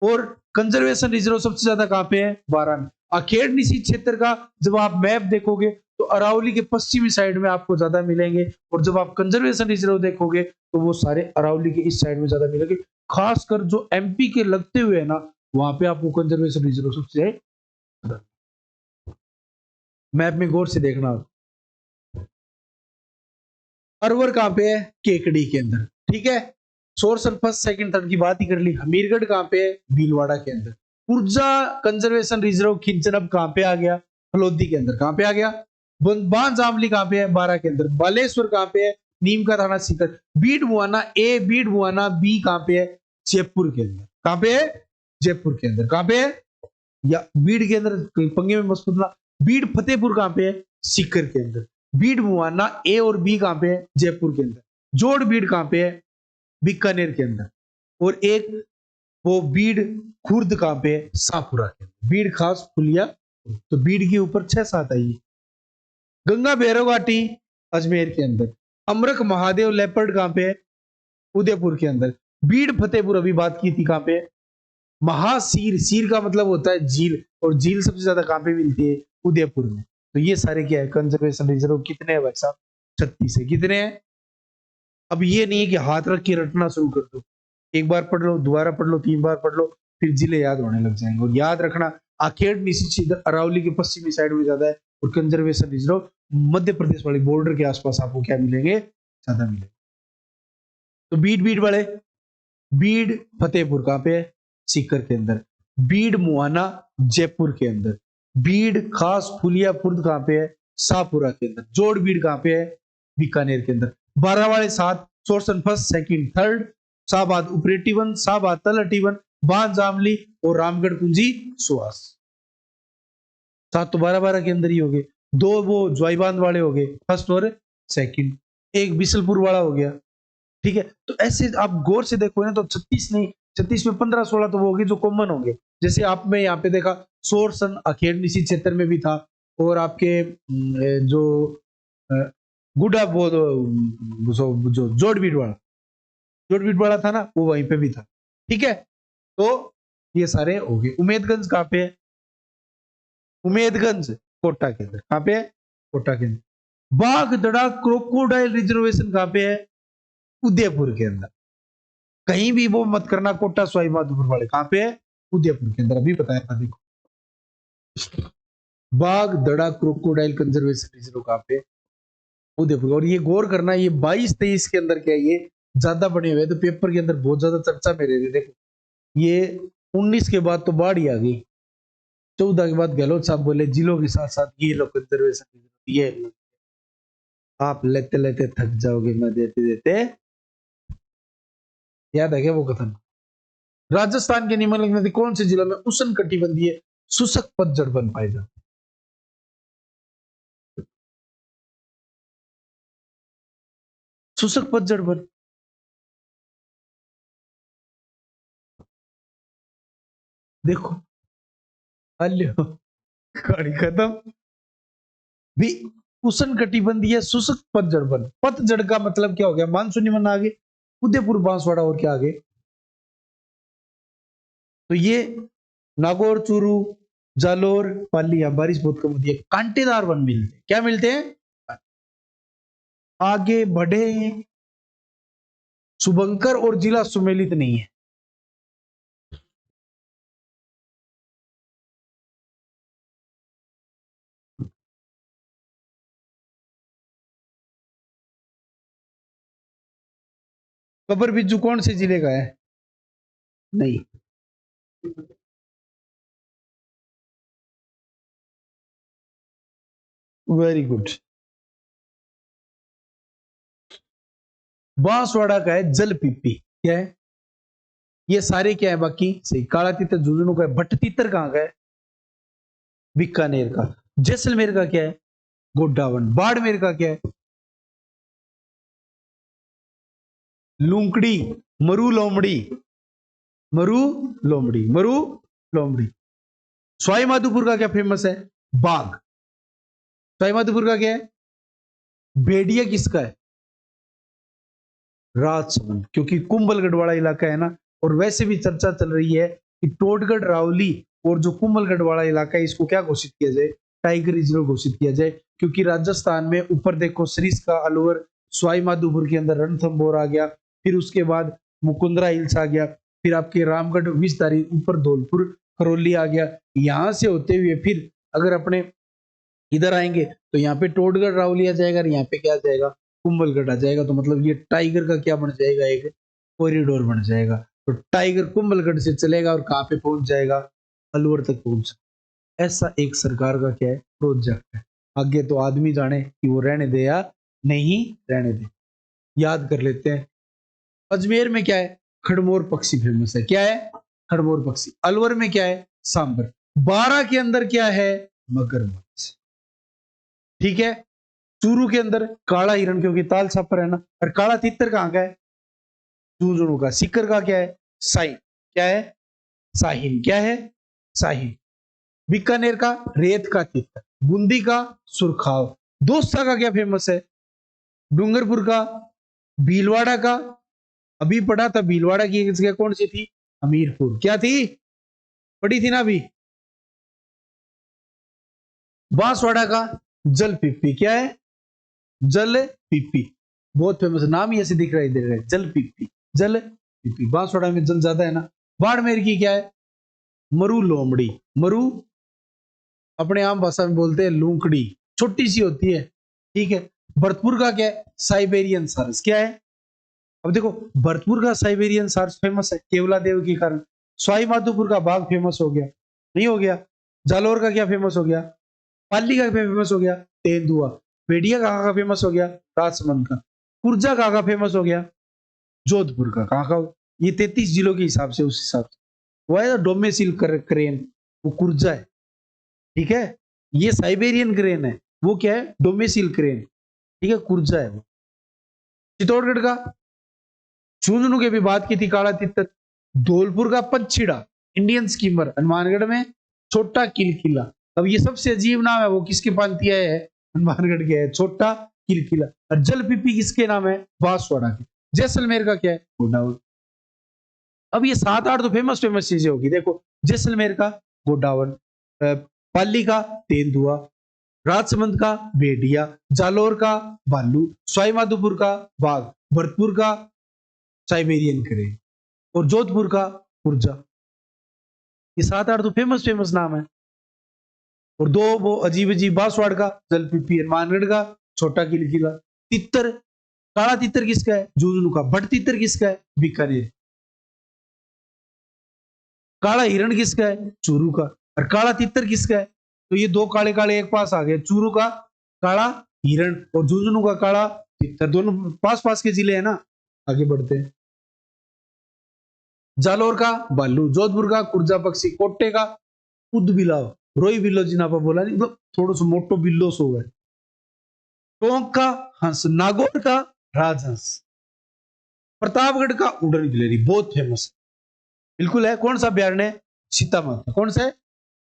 और कंजर्वेशन रिजर्व सबसे ज्यादा कहां पे है? 12 में। आखेड़ निषिद्ध क्षेत्र का जब आप मैप देखोगे तो अरावली के पश्चिमी साइड में आपको ज्यादा मिलेंगे, और जब आप कंजर्वेशन रिजर्व देखोगे तो वो सारे अरावली के इस साइड में ज्यादा मिलेंगे। खासकर जो एमपी के लगते हुए है ना, वहां पे आपको कंजर्वेशन रिजर्व सबसे ज्यादा। मैप में गौर से देखना। अरवर कहां पे है? केकड़ी के अंदर। ठीक है, सोर्स और फर्स्ट सेकंड थर्ड की बात ही कर ली। हमीरगढ़ कहां पे है? भीलवाड़ा के अंदर। ऊर्जा कंजर्वेशन रिजर्व खिंचनब कहां पे आ गया? फलोदी के अंदर। कहां पे आ गया? बांध जामली कहां पे है? 12 के अंदर। बालेश्वर कहां पे है? नीम का थाना सीकर। बीड मुआना ए, बीड मुआना बी कहां पे है? जयपुर के अंदर। कहां पे है? जयपुर के अंदर। कहां पे है? या बीड के अंदर, पंगे में मत फंसना। बीड फतेहपुर कहां पे है? सीकर के अंदर। बीड मुआना ए और बी कहां पे है? जयपुर के अंदर। जोड़ बीड कहां पे है? बीकानेर के अंदर। और एक वो बीड खुर्द कहां पे है? शाहपुरा के अंदर। बीड खास फुलिया, तो बीड के ऊपर 6-7 आई। गंगा भैरव घाटी अजमेर के अंदर। अमरक महादेव लेपर्ड कहां पे है? उदयपुर के अंदर। बीड फतेहपुर अभी बात की थी, कहां पे है? महासीर, सीर का मतलब होता है झील, और झील सबसे ज्यादा कहां पे मिलती है? उदयपुर में। तो ये सारे क्या है? कंजर्वेशन रिजर्व कितने हैं भाई साहब? 36 है। कितने हैं? अब ये नहीं है कि हाथ रख के रटना शुरू कर दो, एक बार पढ़ लो, दोबारा पढ़ लो, 3 बार पढ़ लो, फिर जिले याद होने लग जाएंगे। और याद रखना, आखेड़ निषिद्ध अरावली के पश्चिमी साइड में ज्यादा है, और कंजर्वेशन रिजर्व मध्य प्रदेश वाले बॉर्डर के आसपास आपको क्या मिलेंगे? ज्यादा मिलेंगे। तो बीड बीड वाले, बीड फतेहपुर कहां पे है? सीकर के अंदर। बीड़ मुआना जयपुर के अंदर। बीड़ खास फुलिया खुर्द कहां पे है? शाहपुरा के अंदर। जोड़ बीड़ कहां पे है? बीकानेर के अंदर। 12 वाले 7 Sorsan first second third, Shahbad Upreti one, Shahbad Talhati one, बांध जामली और रामगढ़ कुंजी सुहास। 7 तो 12-12 के अंदर ही हो गए। 2 वो ज्वाईबांध वाले हो गए फर्स्ट और सेकंड, एक बिसलपुर वाला हो गया। ठीक है, तो ऐसे आप गौर से देखो ना तो 36 नहीं, 36 में 15-16 तो वो होंगे जो कॉमन होंगे। जैसे आप में यहाँ पे देखा सोरसन अखेड़ निशी क्षेत्र में भी था, और आपके जो गुडा वो जो जोड़बीड़ वाला था ना वो वहीं पे भी था। ठीक है, तो ये सारे हो गए। उमेदगंज कहाँ पे है? उमेदगंज कोटा के अंदर। कहाँ पे है? कोटा के अंदर। बागदड़ा क्रोकोडाइल रिजर्वेशन कहाँ पे है? उदयपुर के अंदर। कहीं भी वो मत करना कोटा सवाई माधोपुर वाले। कहाँ पे है? उदयपुर के अंदर। अभी बताया था देखो, बागदड़ा क्रोकोडाइल कंजर्वेशन रिजर्व कहाँ पे? उदयपुर। और ये गौर करना, ये 22-23 के अंदर क्या है, ये ज्यादा बने हुए तो पेपर के अंदर बहुत ज्यादा चर्चा में रहे थे। देखो ये 19 के बाद तो बाढ़ ही आ गई, 14 के बाद गहलोत साहब बोले जिलों के साथ साथ ये लोग कंजर्वेशन, ये आप लेते लेते थक जाओगे, मैं देते देते। याद है क्या वो कथन? राजस्थान के निम्नलिखित में कौन से जिलों में उष्ण कटिबंधीय शुष्क पतझड़ बन पाए जाते? शुष्क पतझड़ बन, देखो हेलो कहानी खत्म भी। उष्ण कटिबंधीय शुष्क पतझड़ बन। पतझड़ का मतलब क्या हो गया? मानसूनी मन आगे, उदयपुर बांसवाड़ा और क्या आगे? तो ये नागौर चूरू जालोर पाली, या बारिश बहुत कम होती है। कांटेदार वन मिलते, क्या मिलते हैं? आगे बढ़े शुभंकर और जिला सुमेलित नहीं है। कबर बिज्जू कौन से जिले का है? नहीं। Very good. बांसवाड़ा का है जल पीपी। क्या है? ये सारे क्या है बाकी? सही। काला तीतर झुंझुनू का है। भट्ट तीतर कहां का है? बीकानेर का। जैसलमेर का क्या है? गोड्डावन। बाड़मेर का क्या है? लूंकड़ी, मरु लोमड़ी, मरु लोमड़ी, मरु लोमड़ी। सवाई माधोपुर का क्या फेमस है? बाघ। सवाई माधोपुर का क्या है? भेड़िया किसका है? राजसमंद, क्योंकि कुंभलगढ़ वाला इलाका है ना। और वैसे भी चर्चा चल रही है कि टोटगढ़ रावली और जो कुंभलगढ़ वाला इलाका है इसको क्या घोषित किया जाए? टाइगर रिजर्व घोषित किया जाए। क्योंकि राजस्थान में ऊपर देखो सरिस्का अलवर, सवाई माधोपुर के अंदर रणथंभौर आ गया, फिर उसके बाद मुकुंदरा हिल्स आ गया, फिर आपके रामगढ़ विषधारी ऊपर धौलपुर खरौली आ गया। यहां से होते हुए फिर अगर अपने इधर आएंगे तो यहाँ पे टोटगढ़ रावली आ जाएगा, और यहाँ पे क्या आ जाएगा? कुंभलगढ़ आ जाएगा। तो मतलब ये टाइगर का क्या बन जाएगा? एक कॉरिडोर बन जाएगा। तो टाइगर कुंभलगढ़ से चलेगा और कहाँ पे पहुंच जाएगा? अलवर तक पहुंच। ऐसा एक सरकार का क्या है? प्रोजेक्ट है। आगे तो आदमी जाने कि वो रहने दे या नहीं रहने दे। याद कर लेते हैं। अजमेर में क्या है? खड़मोर पक्षी फेमस है। क्या है? खड़मोर पक्षी। अलवर में क्या है? सांबर। 12 के अंदर क्या है? मगरमच्छ। ठीक है। चूरू के अंदर काला हिरण, क्योंकि ताल छापर है ना। और काला तीतर कहां का है? झुंझुनू का। सीकर का क्या है? साइन। क्या है? साहिन। क्या है? साहिन। बीकानेर का रेत का तीतर। बूंदी का सुरखाव। दोस्ता का क्या फेमस है? डूंगरपुर का, भीलवाड़ा का। अभी पढ़ा था भीलवाड़ा की एक जगह कौन सी थी? हमीरपुर। क्या थी? पढ़ी थी ना अभी। बांसवाड़ा का जल पिप्पी। क्या है? जल पिप्पी। बहुत फेमस नाम ही ऐसे दिख रहा है इधर, जल पिप्पी। जल पिप्पी। बांसवाड़ा में जल ज्यादा है ना। बाड़मेर की क्या है? मरु लोमड़ी। मरु अपने आम भाषा में बोलते हैं लूंकड़ी, छोटी सी होती है। ठीक है। भरतपुर का क्या है? साइबेरियन सारस। क्या है? अब देखो भरतपुर का साइबेरियन सारस फेमस है केवला देव के कारण। सवाई माधोपुर का बाघ फेमस हो गया, नहीं हो गया? जालोर का क्या फेमस हो गया? पाली का फेमस हो गया, तेंदुआ। भेड़िया कहाँ का फेमस हो गया? राजसमंद का। कुर्जा कहाँ का फेमस हो गया? जोधपुर का। कहाँ का? ये 33 जिलों के हिसाब से, उस हिसाब से वो है डोमेसिल क्रेन, वो कुर्जा है, ठीक है। ये साइबेरियन क्रेन है, वो क्या है? डोमेसिल क्रेन, ठीक है, कुर्जा है वो। चित्तौड़गढ़ का झुंझुनू के भी बात की थी, काला तितर। धौलपुर का पंछीड़ा, इंडियन स्कीमर। हनुमानगढ़ में छोटा किलकिला। अब ये सबसे अजीब नाम है, वो किसके पालती है? हनुमानगढ़ के है, छोटा किलकिला। और जलपीपी किसके नाम है? बांसवाड़ा के। जैसलमेर का क्या है? गोडावण। अब ये 7-8 तो फेमस फेमस चीजें होगी। देखो, जैसलमेर का गोडावण, पाली का तेंदुआ, राजसमंद का भेड़िया, जालोर का भालू, सवाई माधोपुर का बाघ, भरतपुर का साइबेरियन क्रेन और जोधपुर का कुर्जा। ये 7-8 तो फेमस फेमस नाम है। और दो वो अजीब अजीब, बांसवाड़ का जलपीपी, हनुमानगढ़ का छोटा किलकिला। तितर, काला तितर किसका है? झुंझुनू का। भट तितर किसका है? बीकानेर। काला हिरण किसका है? चूरू का। और काला तितर किसका है? तो ये दो काले काले एक पास आ गए, चूरू का काला हिरण और झुंझुनू का काला तितर, दोनों पास पास के जिले हैं ना। आगे बढ़ते हैं। जालोर का भालू, जोधपुर का कुर्जा पक्षी, कोट्टे का उद बिलाव, रोई बिल्लो जी ना बोला नहीं, मतलब थोड़ा सा मोटो बिल्लो सो है। टोंक का हंस, नागौर का राजहंस, प्रतापगढ़ का उड़न गिलहरी, बहुत फेमस बिल्कुल है। कौन सा अभ्यारण्य है? सीतामाता। कौन सा है?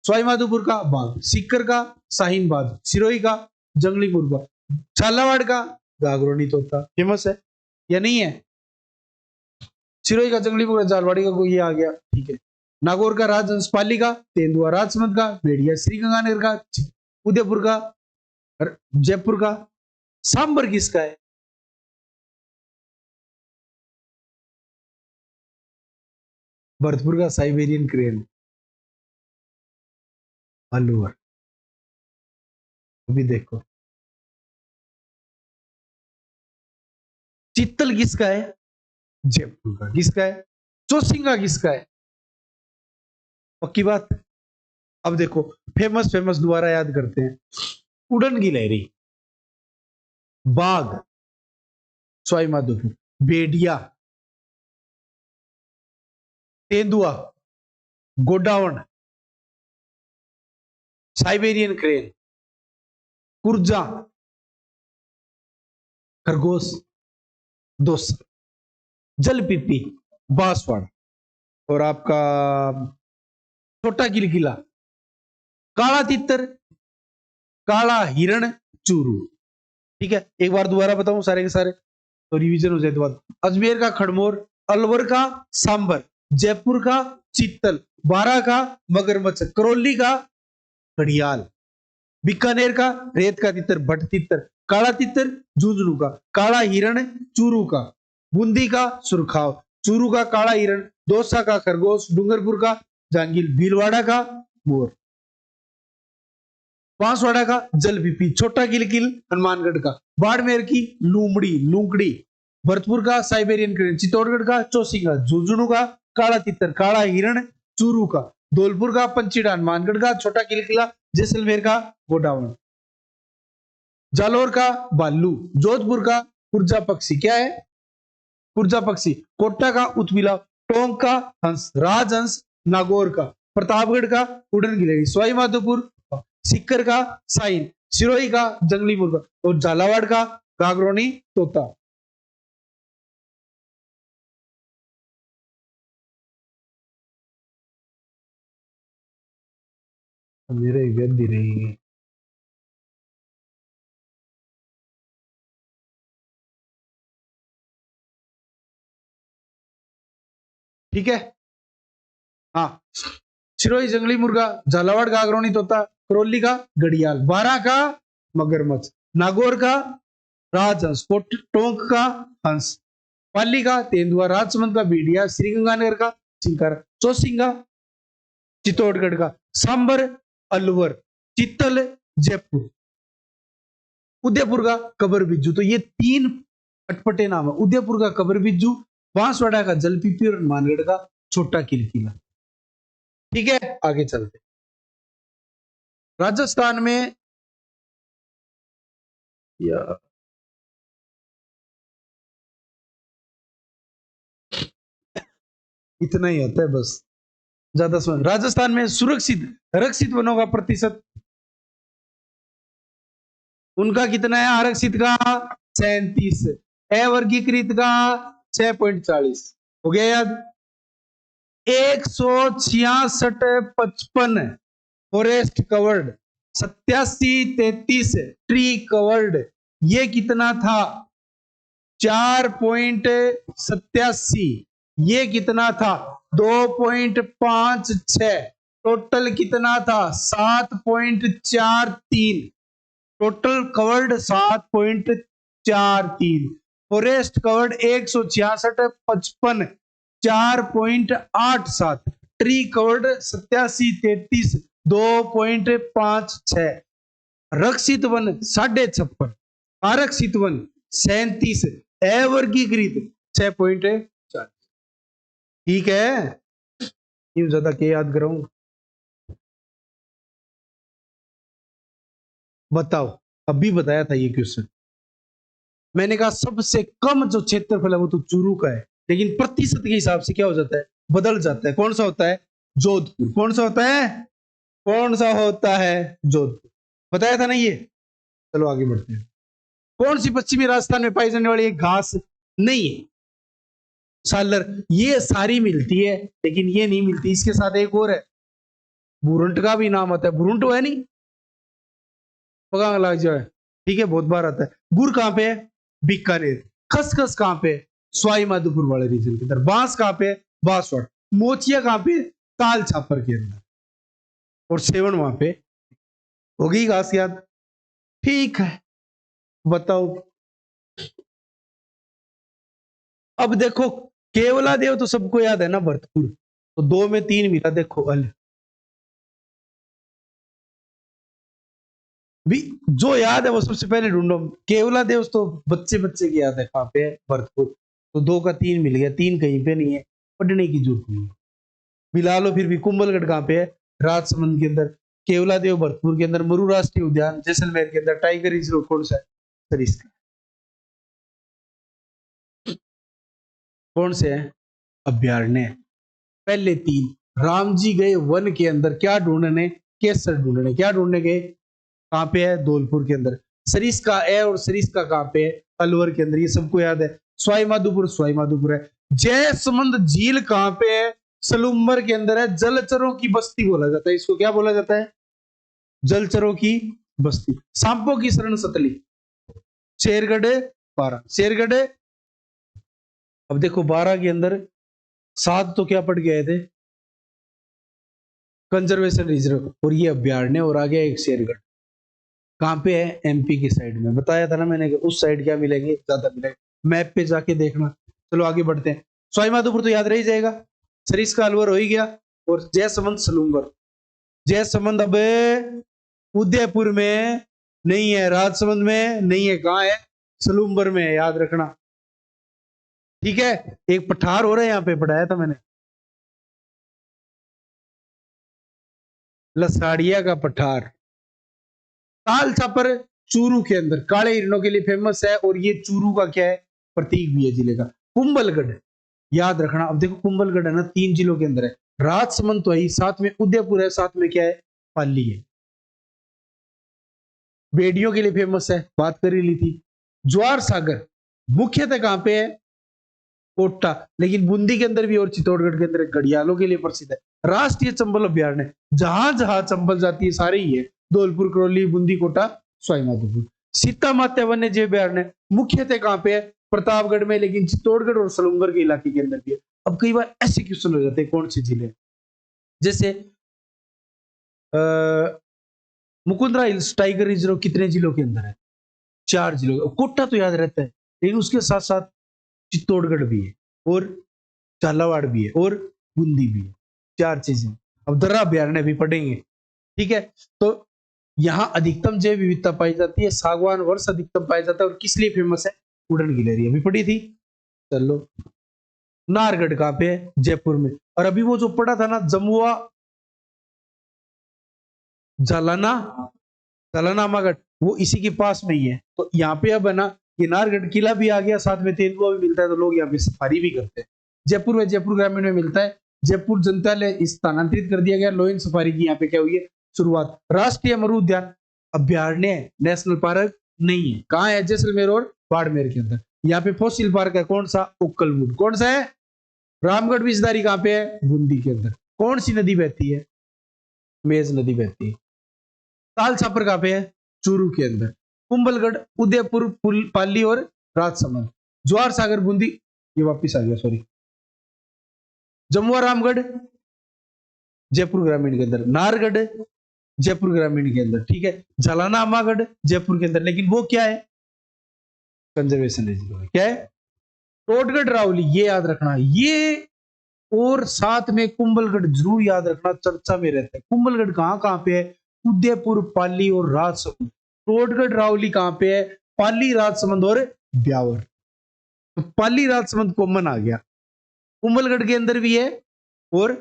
सवाई माधोपुर का बाघ, सीकर का शाहीन बाग, सिरोही का जंगली मुर्गा, झालावाड़ का गागरोनी तोता। फेमस है या नहीं है? सिरोही का जंगली मुर्गा, झालवाड़ी का कोई आ गया, ठीक है। नागौर का राजहंस, पाली का तेंदुआ, राजसमंद का भेड़िया, श्रीगंगानगर का उदयपुर का, जयपुर का सांबर किसका है? भरतपुर का साइबेरियन क्रेन, अलवर। अभी देखो, चित्तल किसका है? जयपुर का। किसका है? चौसिंगा किसका है? पक्की बात। अब देखो, फेमस फेमस दोबारा याद करते हैं। उड़न गिलहरी, बाघ सवाई माधोपुर, भेड़िया तेंदुआ, गोडावण, साइबेरियन क्रेन, कुर्जा, खरगोश, दोस्त, जलपीपी, बांसवाड़ा और आपका छोटा किलकिला, काला तितर, काला हिरण, चूरू। ठीक है, एक बार दोबारा बताऊं सारे के सारे, तो रिवीजन हो जाए तो बाद। अजमेर का खड़मोर, अलवर का सांबर, जयपुर का चित्तल, बारा का मगरमच्छ, करौली का घड़ियाल, बीकानेर का रेत का तितर, भट तितर, काला तितर झुंझुनू का, काला हिरण चूरू का, बूंदी का सुरखाव, चूरू का काला हिरण, दौसा का खरगोश, डूंगरपुर का जांगिल, भीलवाड़ा का मोर, बांसवाड़ा का जलपीपी, छोटा किलकिल हनुमानगढ़ का, बाड़मेर की लूमड़ी लूंकड़ी, भरतपुर का साइबेरियन क्रेन, चित्तौड़गढ़ का चौसिंगा, झुंझुनू का काला तितर, काला हिरण चूरू का, धौलपुर का पंचीड़ा, हनुमानगढ़ का छोटा किलकिला, जैसलमेर का गोडावण, जालोर का भालू, जोधपुर का कुर्जा पक्षी, क्या है? कुर्जा पक्षी, कोटा का उतबिला, टोंक का हंस, राजहंस, नागौर का, प्रतापगढ़ का उड़न गिलहरी, सवाई माधोपुर सीकर का साइन, सिरोही का जंगली मुर्गा और झालावाड़ का गागरोनी तोता। मेरे गद्दी रही। ठीक है, हाँ। सिरोही जंगली मुर्गा, झालावाड़ का गागरोनी तोता, करौली का घड़ियाल, बारा का मगरमच्छ, नागौर का राजहंस, टोंक का हंस, पाली का तेंदुआ, राजसमंद का भेड़िया, श्रीगंगानगर का चिंकार, चौसिंगा चित्तौड़गढ़ का, सांबर अलवर, चित्तल जयपुर, उदयपुर का कबर बिज्जू। तो ये 3 अटपटे नाम है। उदयपुर का कबर बिज्जू, बांसवाड़ा का जलपीपी और हनुमानगढ़ का छोटा किलकिला। ठीक है, आगे चलते। राजस्थान में या इतना ही होता है बस, ज्यादा समझ। राजस्थान में सुरक्षित आरक्षित वनों का प्रतिशत उनका कितना है? आरक्षित का 37, अवर्गीकृत का 6.40। हो गया याद? 166.55 फॉरेस्ट कवर्ड, 87.33 ट्री कवर्ड। ये कितना था? 4.87। ये कितना था? 2.56। टोटल कितना था? 7.43। Total covered 7.43। Forest covered 166.55, 4.87। Tree covered 87.33, 2.56। रक्षित वन 56.5, आरक्षित वन 37, अवर्गीकृत 6.40। ठीक है, यूं ज्यादा क्या याद कराऊं? बताओ, अभी बताया था ये क्वेश्चन। मैंने कहा सबसे कम जो क्षेत्रफल है वो तो चूरू का है, लेकिन प्रतिशत के हिसाब से क्या हो जाता है? बदल जाता है। कौन सा होता है? जोधपुर। कौन सा होता है? कौन सा होता है? जोधपुर। बताया था ना ये। चलो आगे बढ़ते हैं। कौन सी पश्चिमी राजस्थान में पाई जाने वाली एक घास नहीं है? सालर। ये सारी मिलती है, लेकिन ये नहीं मिलती। इसके साथ एक और है, बुरंट का भी नाम आता है। बुरंट है नहीं, पगा लग जाए। ठीक है, बहुत बार आता है। गुड़ कहां पे है? बीकानेर। खसखस कहां पे? सवाई माधोपुर वाले रीजन के अंदर। बांस कहां पे? बांसवाड़ा। मोचिया कहां पे? ताल छापर के अंदर। और सेवन वहां पे। होगी घास याद? ठीक है, बताओ। अब देखो, केवला देव तो सबको याद है ना, भरतपुर। तो 2 में 3 मिला, देखो अल भी। जो याद है वो सबसे पहले ढूंढो। केवला देव तो बच्चे बच्चे की याद है। कहां पे है? भरतपुर। तो 2 का 3 मिल गया, 3 कहीं पे नहीं है, पढ़ने की जरूरत नहीं है। मिला लो फिर भी। कुंभलगढ़ कहां पे है? राजसमंद के अंदर। केवला देव भरतपुर के अंदर। मरु राष्ट्रीय उद्यान जैसलमेर के अंदर। टाइगर रिजर्व कौन सा है? सरिस्का। कौन से है? अभ्यारण्य। पहले 3। राम जी गए वन के अंदर, क्या ढूंढने? केसर ढूंढने। क्या ढूंढने गए? कहां पे है? धौलपुर के अंदर। सरिस्का है, और सरिस्का कहां पे है? अलवर के अंदर। ये सबको याद है। सवाई माधोपुर, सवाई माधोपुर है। जयसमंद झील कहां पे है? सलूम्बर के अंदर है। जलचरों की बस्ती बोला जाता है इसको। क्या बोला जाता है? जलचरों की बस्ती। सांपों की शरण सतली। शेरगढ़, बारह। शेरगढ़। अब देखो 12 के अंदर 7 तो क्या पड़ गए थे? कंजर्वेशन रिजर्व, और ये अभ्यारण्य, और आ गया एक शेरगढ़। कहां पे है? एमपी की साइड में। बताया था ना मैंने कि उस साइड क्या मिलेंगे? ज्यादा मिलेंगे। मैप पे जाके देखना। चलो आगे बढ़ते हैं। सवाई माधोपुर तो याद रह जाएगा। सरिस्का अलवर हो ही गया। और जयसमंद सलूम्बर। जयसमंद अब उदयपुर में नहीं है, राजसमंद में नहीं है, कहां है? सलूम्बर में है, याद रखना। ठीक है, एक पठार हो रहा है, यहां पे पढ़ाया था मैंने, लसाड़िया का पठार। ताल छापर चूरू के अंदर काले हिरणों के लिए फेमस है, और ये चूरू का क्या है? प्रतीक भी है जिले का। कुंभलगढ़, याद रखना। अब देखो कुंभलगढ़ है ना, 3 जिलों के अंदर है। राजसमंद तो है, साथ में उदयपुर है, साथ में क्या है? पाली है। बेड़ियों के लिए फेमस है, बात कर ही ली थी। ज्वार सागर मुख्यतः कहां पे है? कोटा। लेकिन बूंदी के अंदर भी और चित्तौड़गढ़ के अंदर घड़ियालों के लिए प्रसिद्ध है। राष्ट्रीय चंबल अभ्यारण्य, जहां जहां चंबल जाती है सारे ही है। धौलपुर, करौली, बूंदी, कोटा, सवाई माधोपुर। सीता माता वन्य जीव अभ्यारण्य मुख्यतः कहां पे है? प्रतापगढ़ में, लेकिन चित्तौड़गढ़ और सलूंगर के इलाके के अंदर भी है। अब कई बार ऐसे क्वेश्चन हो जाते हैं, कौन से जिले? जैसे मुकुंदरा हिल्स टाइगर रिजर्व कितने जिलों के अंदर है? 4 जिलों। कोटा तो याद रहता है, लेकिन उसके साथ साथ चित्तौड़गढ़ भी है, और झालावाड़ भी है, और बूंदी भी है। 4 चीजें। अब दर्रा अभ्यारण्य भी पढ़ेंगे। ठीक है, तो यहाँ अधिकतम जैव विविधता पाई जाती है। सागवान वर्ष अधिकतम पाया जाता है, और किस लिए फेमस है? वुडन गिलहरी। अभी पढ़ी थी। चलो, नाहरगढ़ कहां पे है? जयपुर में। और अभी वो जो पढ़ा था ना, जमुआ जालाना, जालानामागढ़, वो इसी के पास में ही है। तो यहाँ पे अब है ना, ये नाहरगढ़ किला भी आ गया, साथ में तेंदुआ भी मिलता है, तो लोग यहाँ पे सफारी भी करते हैं। जयपुर में जयपुर ग्रामीण में मिलता है। जयपुर जनतालय स्थानांतरित कर दिया गया, लोयन सफारी की यहाँ पे क्या हुई है, शुरुआत। राष्ट्रीय मरु उद्यान अभ्यारण्य नेशनल पार्क नहीं है, कहाँ है, जैसलमेर और बाड़मेर के अंदर। यहाँ पे फॉसिल पार्क है, कौन सा, उक्कलवुड। कौन सा है, रामगढ़ विजदारी कहाँ पे है, बूंदी के अंदर। कौन सी नदी बहती है, मेज नदी बहती है। ताल छापर कहाँ पे है, चूरू के अंदर। कुंभलगढ़, उदयपुर, पाली और राजसमंद। ज्वार सागर बूंदी, ये वापिस आ गया, सॉरी। जमुआ रामगढ़ जयपुर ग्रामीण के अंदर, नाहरगढ़ जयपुर ग्रामीण के अंदर, ठीक है। झालाना आमागढ़ जयपुर के अंदर, लेकिन वो क्या है, कंजर्वेशन एरिया। क्या है, टोटगढ़ रावली, ये याद रखना, ये और साथ में कुंभलगढ़ जरूर याद रखना, चर्चा में रहता है। कुंभलगढ़ कहाँ कहाँ पे है, उदयपुर, पाली और राजसमंद। टोटगढ़ रावली कहाँ पे है, पाली, राजसमंद और ब्यावर। तो पाली राजसमंद कॉमन आ गया, कुंभलगढ़ के अंदर भी है और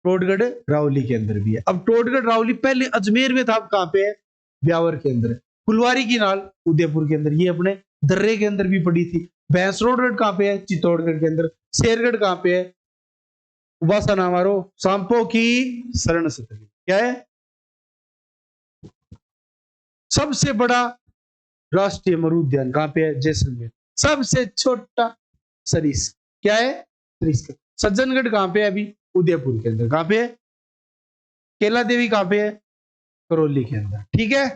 टोटगढ़ रावली के अंदर भी है। अब टोटगढ़ रावली पहले अजमेर में था, अब कहाँ पे है, ब्यावर के अंदर। फुलवारी की नाल उदयपुर के अंदर, ये अपने दर्रे के अंदर भी पड़ी थी। भैंसरोडगढ़ कहाँ पे है, चित्तौड़गढ़ के अंदर। शेरगढ़ कहाँ पे है, उबासा नामारो, सांपो की शरण सतरी। क्या है, सबसे बड़ा राष्ट्रीय मरु उद्यान कहाँ पे है, जैसलमेर। सबसे छोटा सरिस्क, क्या है, सरिस्क। सज्जनगढ़ कहाँ पे है, अभी उदयपुर के अंदर। कहाँ पे है, केला देवी कहाँ पे है, करौली के अंदर, ठीक है।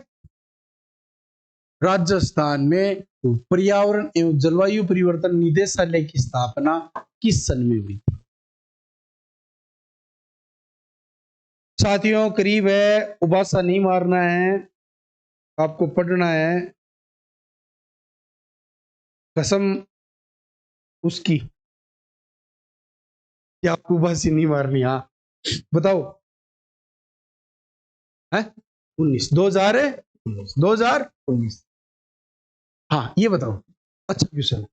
राजस्थान में पर्यावरण एवं जलवायु परिवर्तन निदेशालय की स्थापना किस सन में हुई। साथियों करीब है, उबासा नहीं मारना है, आपको पढ़ना है, कसम उसकी कि आपको उबासी नहीं मारनी। हाँ बताओ, है 19, 2019, 2019। हाँ ये बताओ, अच्छा क्वेश्चन।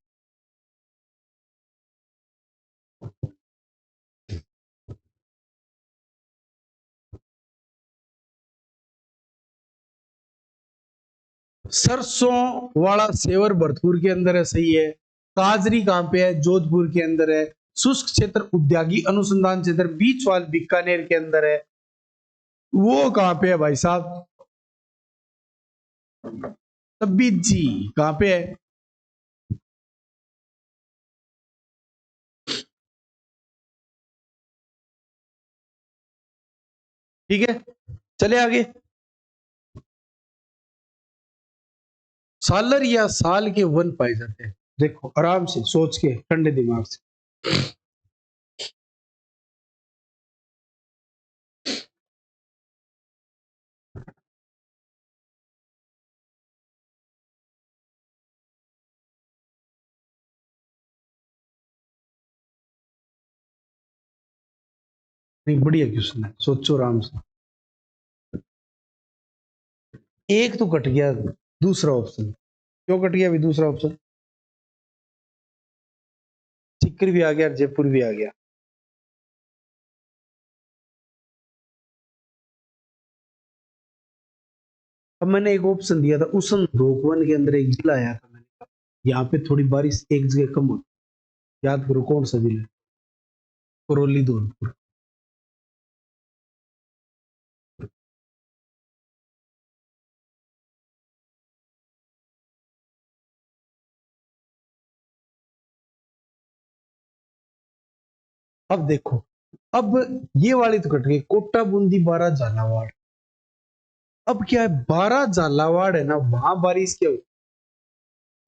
सरसों वाला सेवर भरतपुर के अंदर है, सही है। काजरी कहां पे है, जोधपुर के अंदर है। शुष्क क्षेत्र उद्यागी अनुसंधान क्षेत्र बीचवाल बीकानेर के अंदर है, वो कहां पे है भाई साहब, तब्बी जी कहां पे है। ठीक है, चले आगे। सालर या साल के वन पाए जाते हैं, देखो आराम से सोच के ठंडे दिमाग से। नहीं बढ़िया क्वेश्चन है, सोचो आराम से। एक तो कट गया दूसरा ऑप्शन, क्यों कट गया अभी दूसरा ऑप्शन, सीकर भी आ गया, जयपुर भी आ गया। अब मैंने एक ऑप्शन दिया था, उसन रोकवन के अंदर एक जिला आया था, मैंने कहा यहाँ पे थोड़ी बारिश एक जगह कम होती, याद करो कौन सा जिला, करौली, धौलपुर। अब देखो, अब ये वाली तो कट गई, कोटा, बूंदी, बारा, झालावाड़। अब क्या है, बारा झालावाड़ है ना, वहां बारिश क्या होती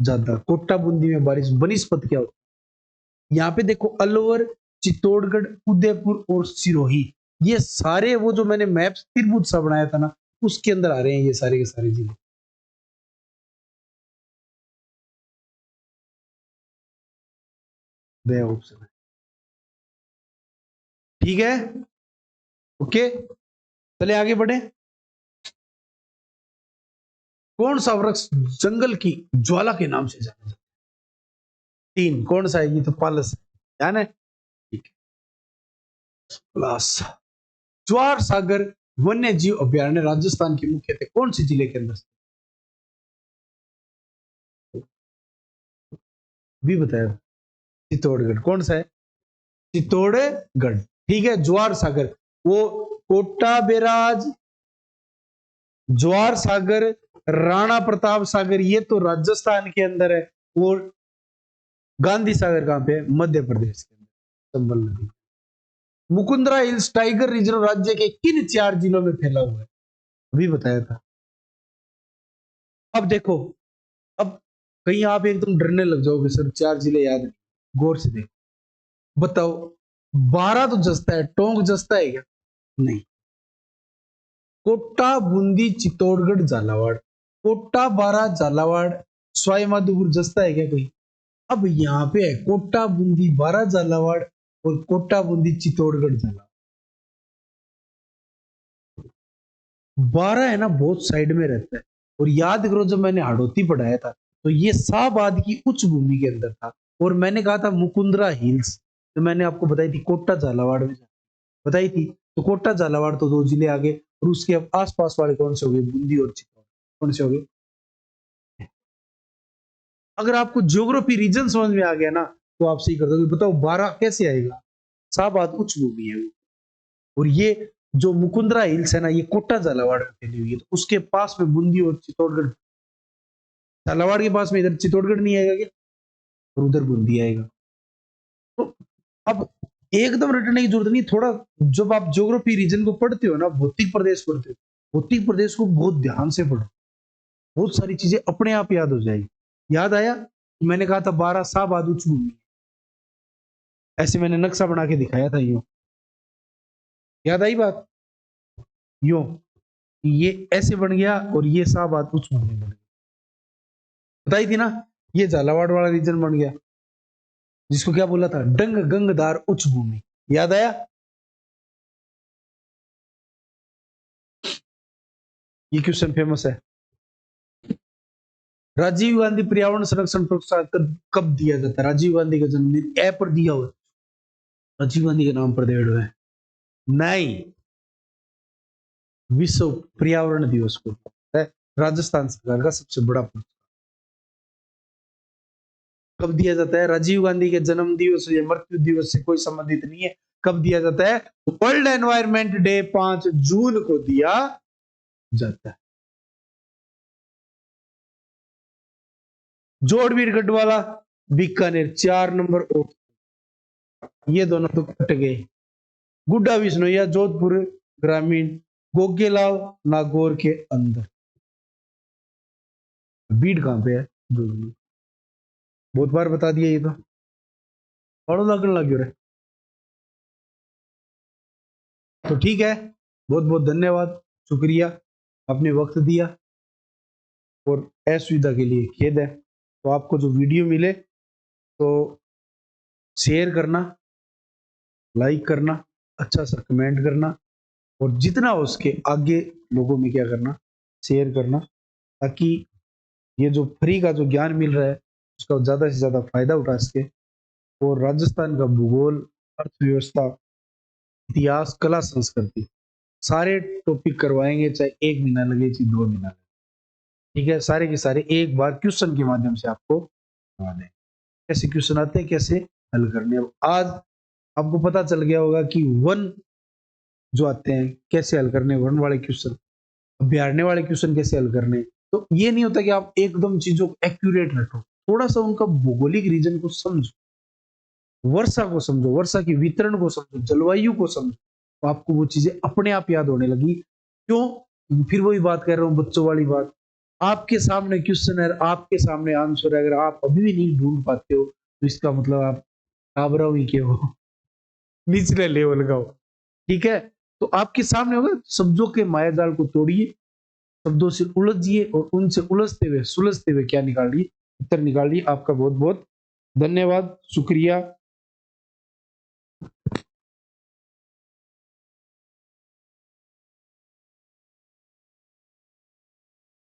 ज्यादा, कोटा बूंदी में बारिश वनस्पत क्या होती। यहाँ पे देखो अलवर, चित्तौड़गढ़, उदयपुर और सिरोही, ये सारे वो जो मैंने मैप त्रिभुज सा बनाया था ना, उसके अंदर आ रहे हैं ये सारे के सारे जिले। दया ऑप्शन है, ठीक है, ओके। चले आगे बढ़े। कौन सा वृक्ष जंगल की ज्वाला के नाम से जाना जाता है, तीन, कौन सा है, ये तो पालस है, ध्यान है, ठीक है। प्लस ज्वार सागर वन्य जीव अभ्यारण्य राजस्थान के मुख्यतः कौन से जिले के अंदर भी बताया? चित्तौड़गढ़। कौन सा है? चित्तौड़गढ़। ठीक है। ज्वार सागर, वो कोटा बैराज, ज्वार सागर, राणा प्रताप सागर, ये तो राजस्थान के अंदर है। वो गांधी सागर कहां पे है? मध्य प्रदेश के अंदर, चंबल नदी। मुकुंदरा हिल्स टाइगर रिजर्व राज्य के किन 4 जिलों में फैला हुआ है? अभी बताया था। अब देखो, अब कहीं आप एकदम डरने लग जाओगे, सर 4 जिले याद नहीं। गौर से देखो, बताओ 12 तो जसता है, टोंक जसता है क्या? नहीं। कोटा, बूंदी, चित्तौड़गढ़, झालावाड़। कोटा, बारा, झालावाड़, सवाई माधोपुर जसता है क्या कोई? अब यहाँ पे है कोटा, बूंदी, बारा, झालावाड़ और कोटा, बूंदी, चित्तौड़गढ़, झालावाड़। 12 है ना, बहुत साइड में रहता है। और याद करो, जब मैंने हाड़ौती पढ़ाया था तो ये शाहबाद की उच्च भूमि के अंदर था। और मैंने कहा था मुकुंदरा हिल्स, तो मैंने आपको बताई थी कोटा झालावाड़ में बताई थी। तो कोटा झालावाड़ तो 2 जिले आ गए, और उसके आसपास वाले कौन से हो गए? बूंदी और चित्तौड़। कौन से हो गए? अगर आपको ज्योग्राफी रीजन समझ में आ गया ना, तो आप सही कर दोगे। बताओ 12 कैसे आएगा? शाहबाद उच्च भूमि है वो। और ये जो मुकुंदरा हिल्स है ना, ये कोटा झालावाड़ में फैली हुई है। तो उसके पास में बूंदी और चित्तौड़गढ़, झालावाड़ के पास में इधर चित्तौड़गढ़ नहीं आएगा क्या? और उधर बूंदी आएगा। तो अब एकदम रटने की जरूरत नहीं, थोड़ा जब आप ज्योग्राफी रीजन को पढ़ते हो ना, भौतिक प्रदेश पढ़ते हो, भौतिक प्रदेश को बहुत ध्यान से पढ़ो, बहुत सारी चीजें अपने आप याद हो जाएगी। याद आया? मैंने कहा था 12 शाहबाद उच्च भूमि, ऐसे मैंने नक्शा बना के दिखाया था यूं। याद आई बात? यूं ये ऐसे बन गया और ये शाहबाद उच्च भूमि बन गया। बताई थी ना? ये झालावाड़ वाला रीजन बन गया, जिसको क्या बोला था? डंग गंगदार उच्च भूमि। याद आया? ये क्वेश्चन फेमस है। राजीव गांधी पर्यावरण संरक्षण पुरस्कार कब दिया जाता है? राजीव गांधी का जन्मदिन ए पर दिया हुआ, राजीव गांधी के नाम पर दिया हुआ है? नहीं, विश्व पर्यावरण दिवस को है। राजस्थान सरकार का सबसे बड़ा पुरस्कार कब दिया जाता है? राजीव गांधी के जन्म दिवस या मृत्यु दिवस से कोई संबंधित नहीं है। कब दिया जाता है? वर्ल्ड एनवायरमेंट डे 5 जून को दिया जाता है। जोड़वीर गढ़वाला, बीकानेर 4 नंबर और ये दोनों तो कट गए। गुड्डा विश्नोया जोधपुर ग्रामीण, गोगेलाव नागौर के अंदर। बीड कहां पे है? बहुत बार बता दिया ये तो, पढ़ो लगन लग रहा है। तो ठीक है, बहुत बहुत धन्यवाद, शुक्रिया, आपने वक्त दिया। और असुविधा के लिए खेद है। तो आपको जो वीडियो मिले तो शेयर करना, लाइक करना, अच्छा सा कमेंट करना, और जितना हो उसके आगे लोगों में क्या करना, शेयर करना, ताकि ये जो फ्री का जो ज्ञान मिल रहा है उसका ज़्यादा से ज़्यादा फायदा उठा सके। और राजस्थान का भूगोल, अर्थव्यवस्था, इतिहास, कला, संस्कृति, सारे टॉपिक करवाएंगे, चाहे 1 महीना लगे चाहे 2 महीना लगे। ठीक है, सारे के सारे एक बार क्वेश्चन के माध्यम से आपको करवा दें। कैसे क्वेश्चन आते हैं, कैसे हल करने। अब आज आपको पता चल गया होगा कि वन जो आते हैं कैसे हल करने, वन वाले क्वेश्चन, अभ्यारण्य वाले क्वेश्चन कैसे हल करने। तो ये नहीं होता कि आप एकदम चीजों को एक्यूरेट रखो, थोड़ा सा उनका भौगोलिक रीजन को समझो, वर्षा को समझो, वर्षा की वितरण को समझो, जलवायु को समझो, तो आपको वो चीजें अपने आप याद होने लगी। क्यों? फिर वही बात कर रहा हूँ, बच्चों वाली बात। आपके सामने क्वेश्चन है, आपके सामने आंसर है, अगर आप अभी भी नहीं ढूंढ पाते हो तो इसका मतलब आप काबरा हुई के हो, निचले लेवल का हो। ठीक है, तो आपके सामने होगा, शब्दों के मायाजाल को तोड़िए, शब्दों से उलझिए और उनसे उलझते हुए सुलझते हुए क्या निकालिए, उत्तर निकालिए। आपका बहुत बहुत धन्यवाद, शुक्रिया।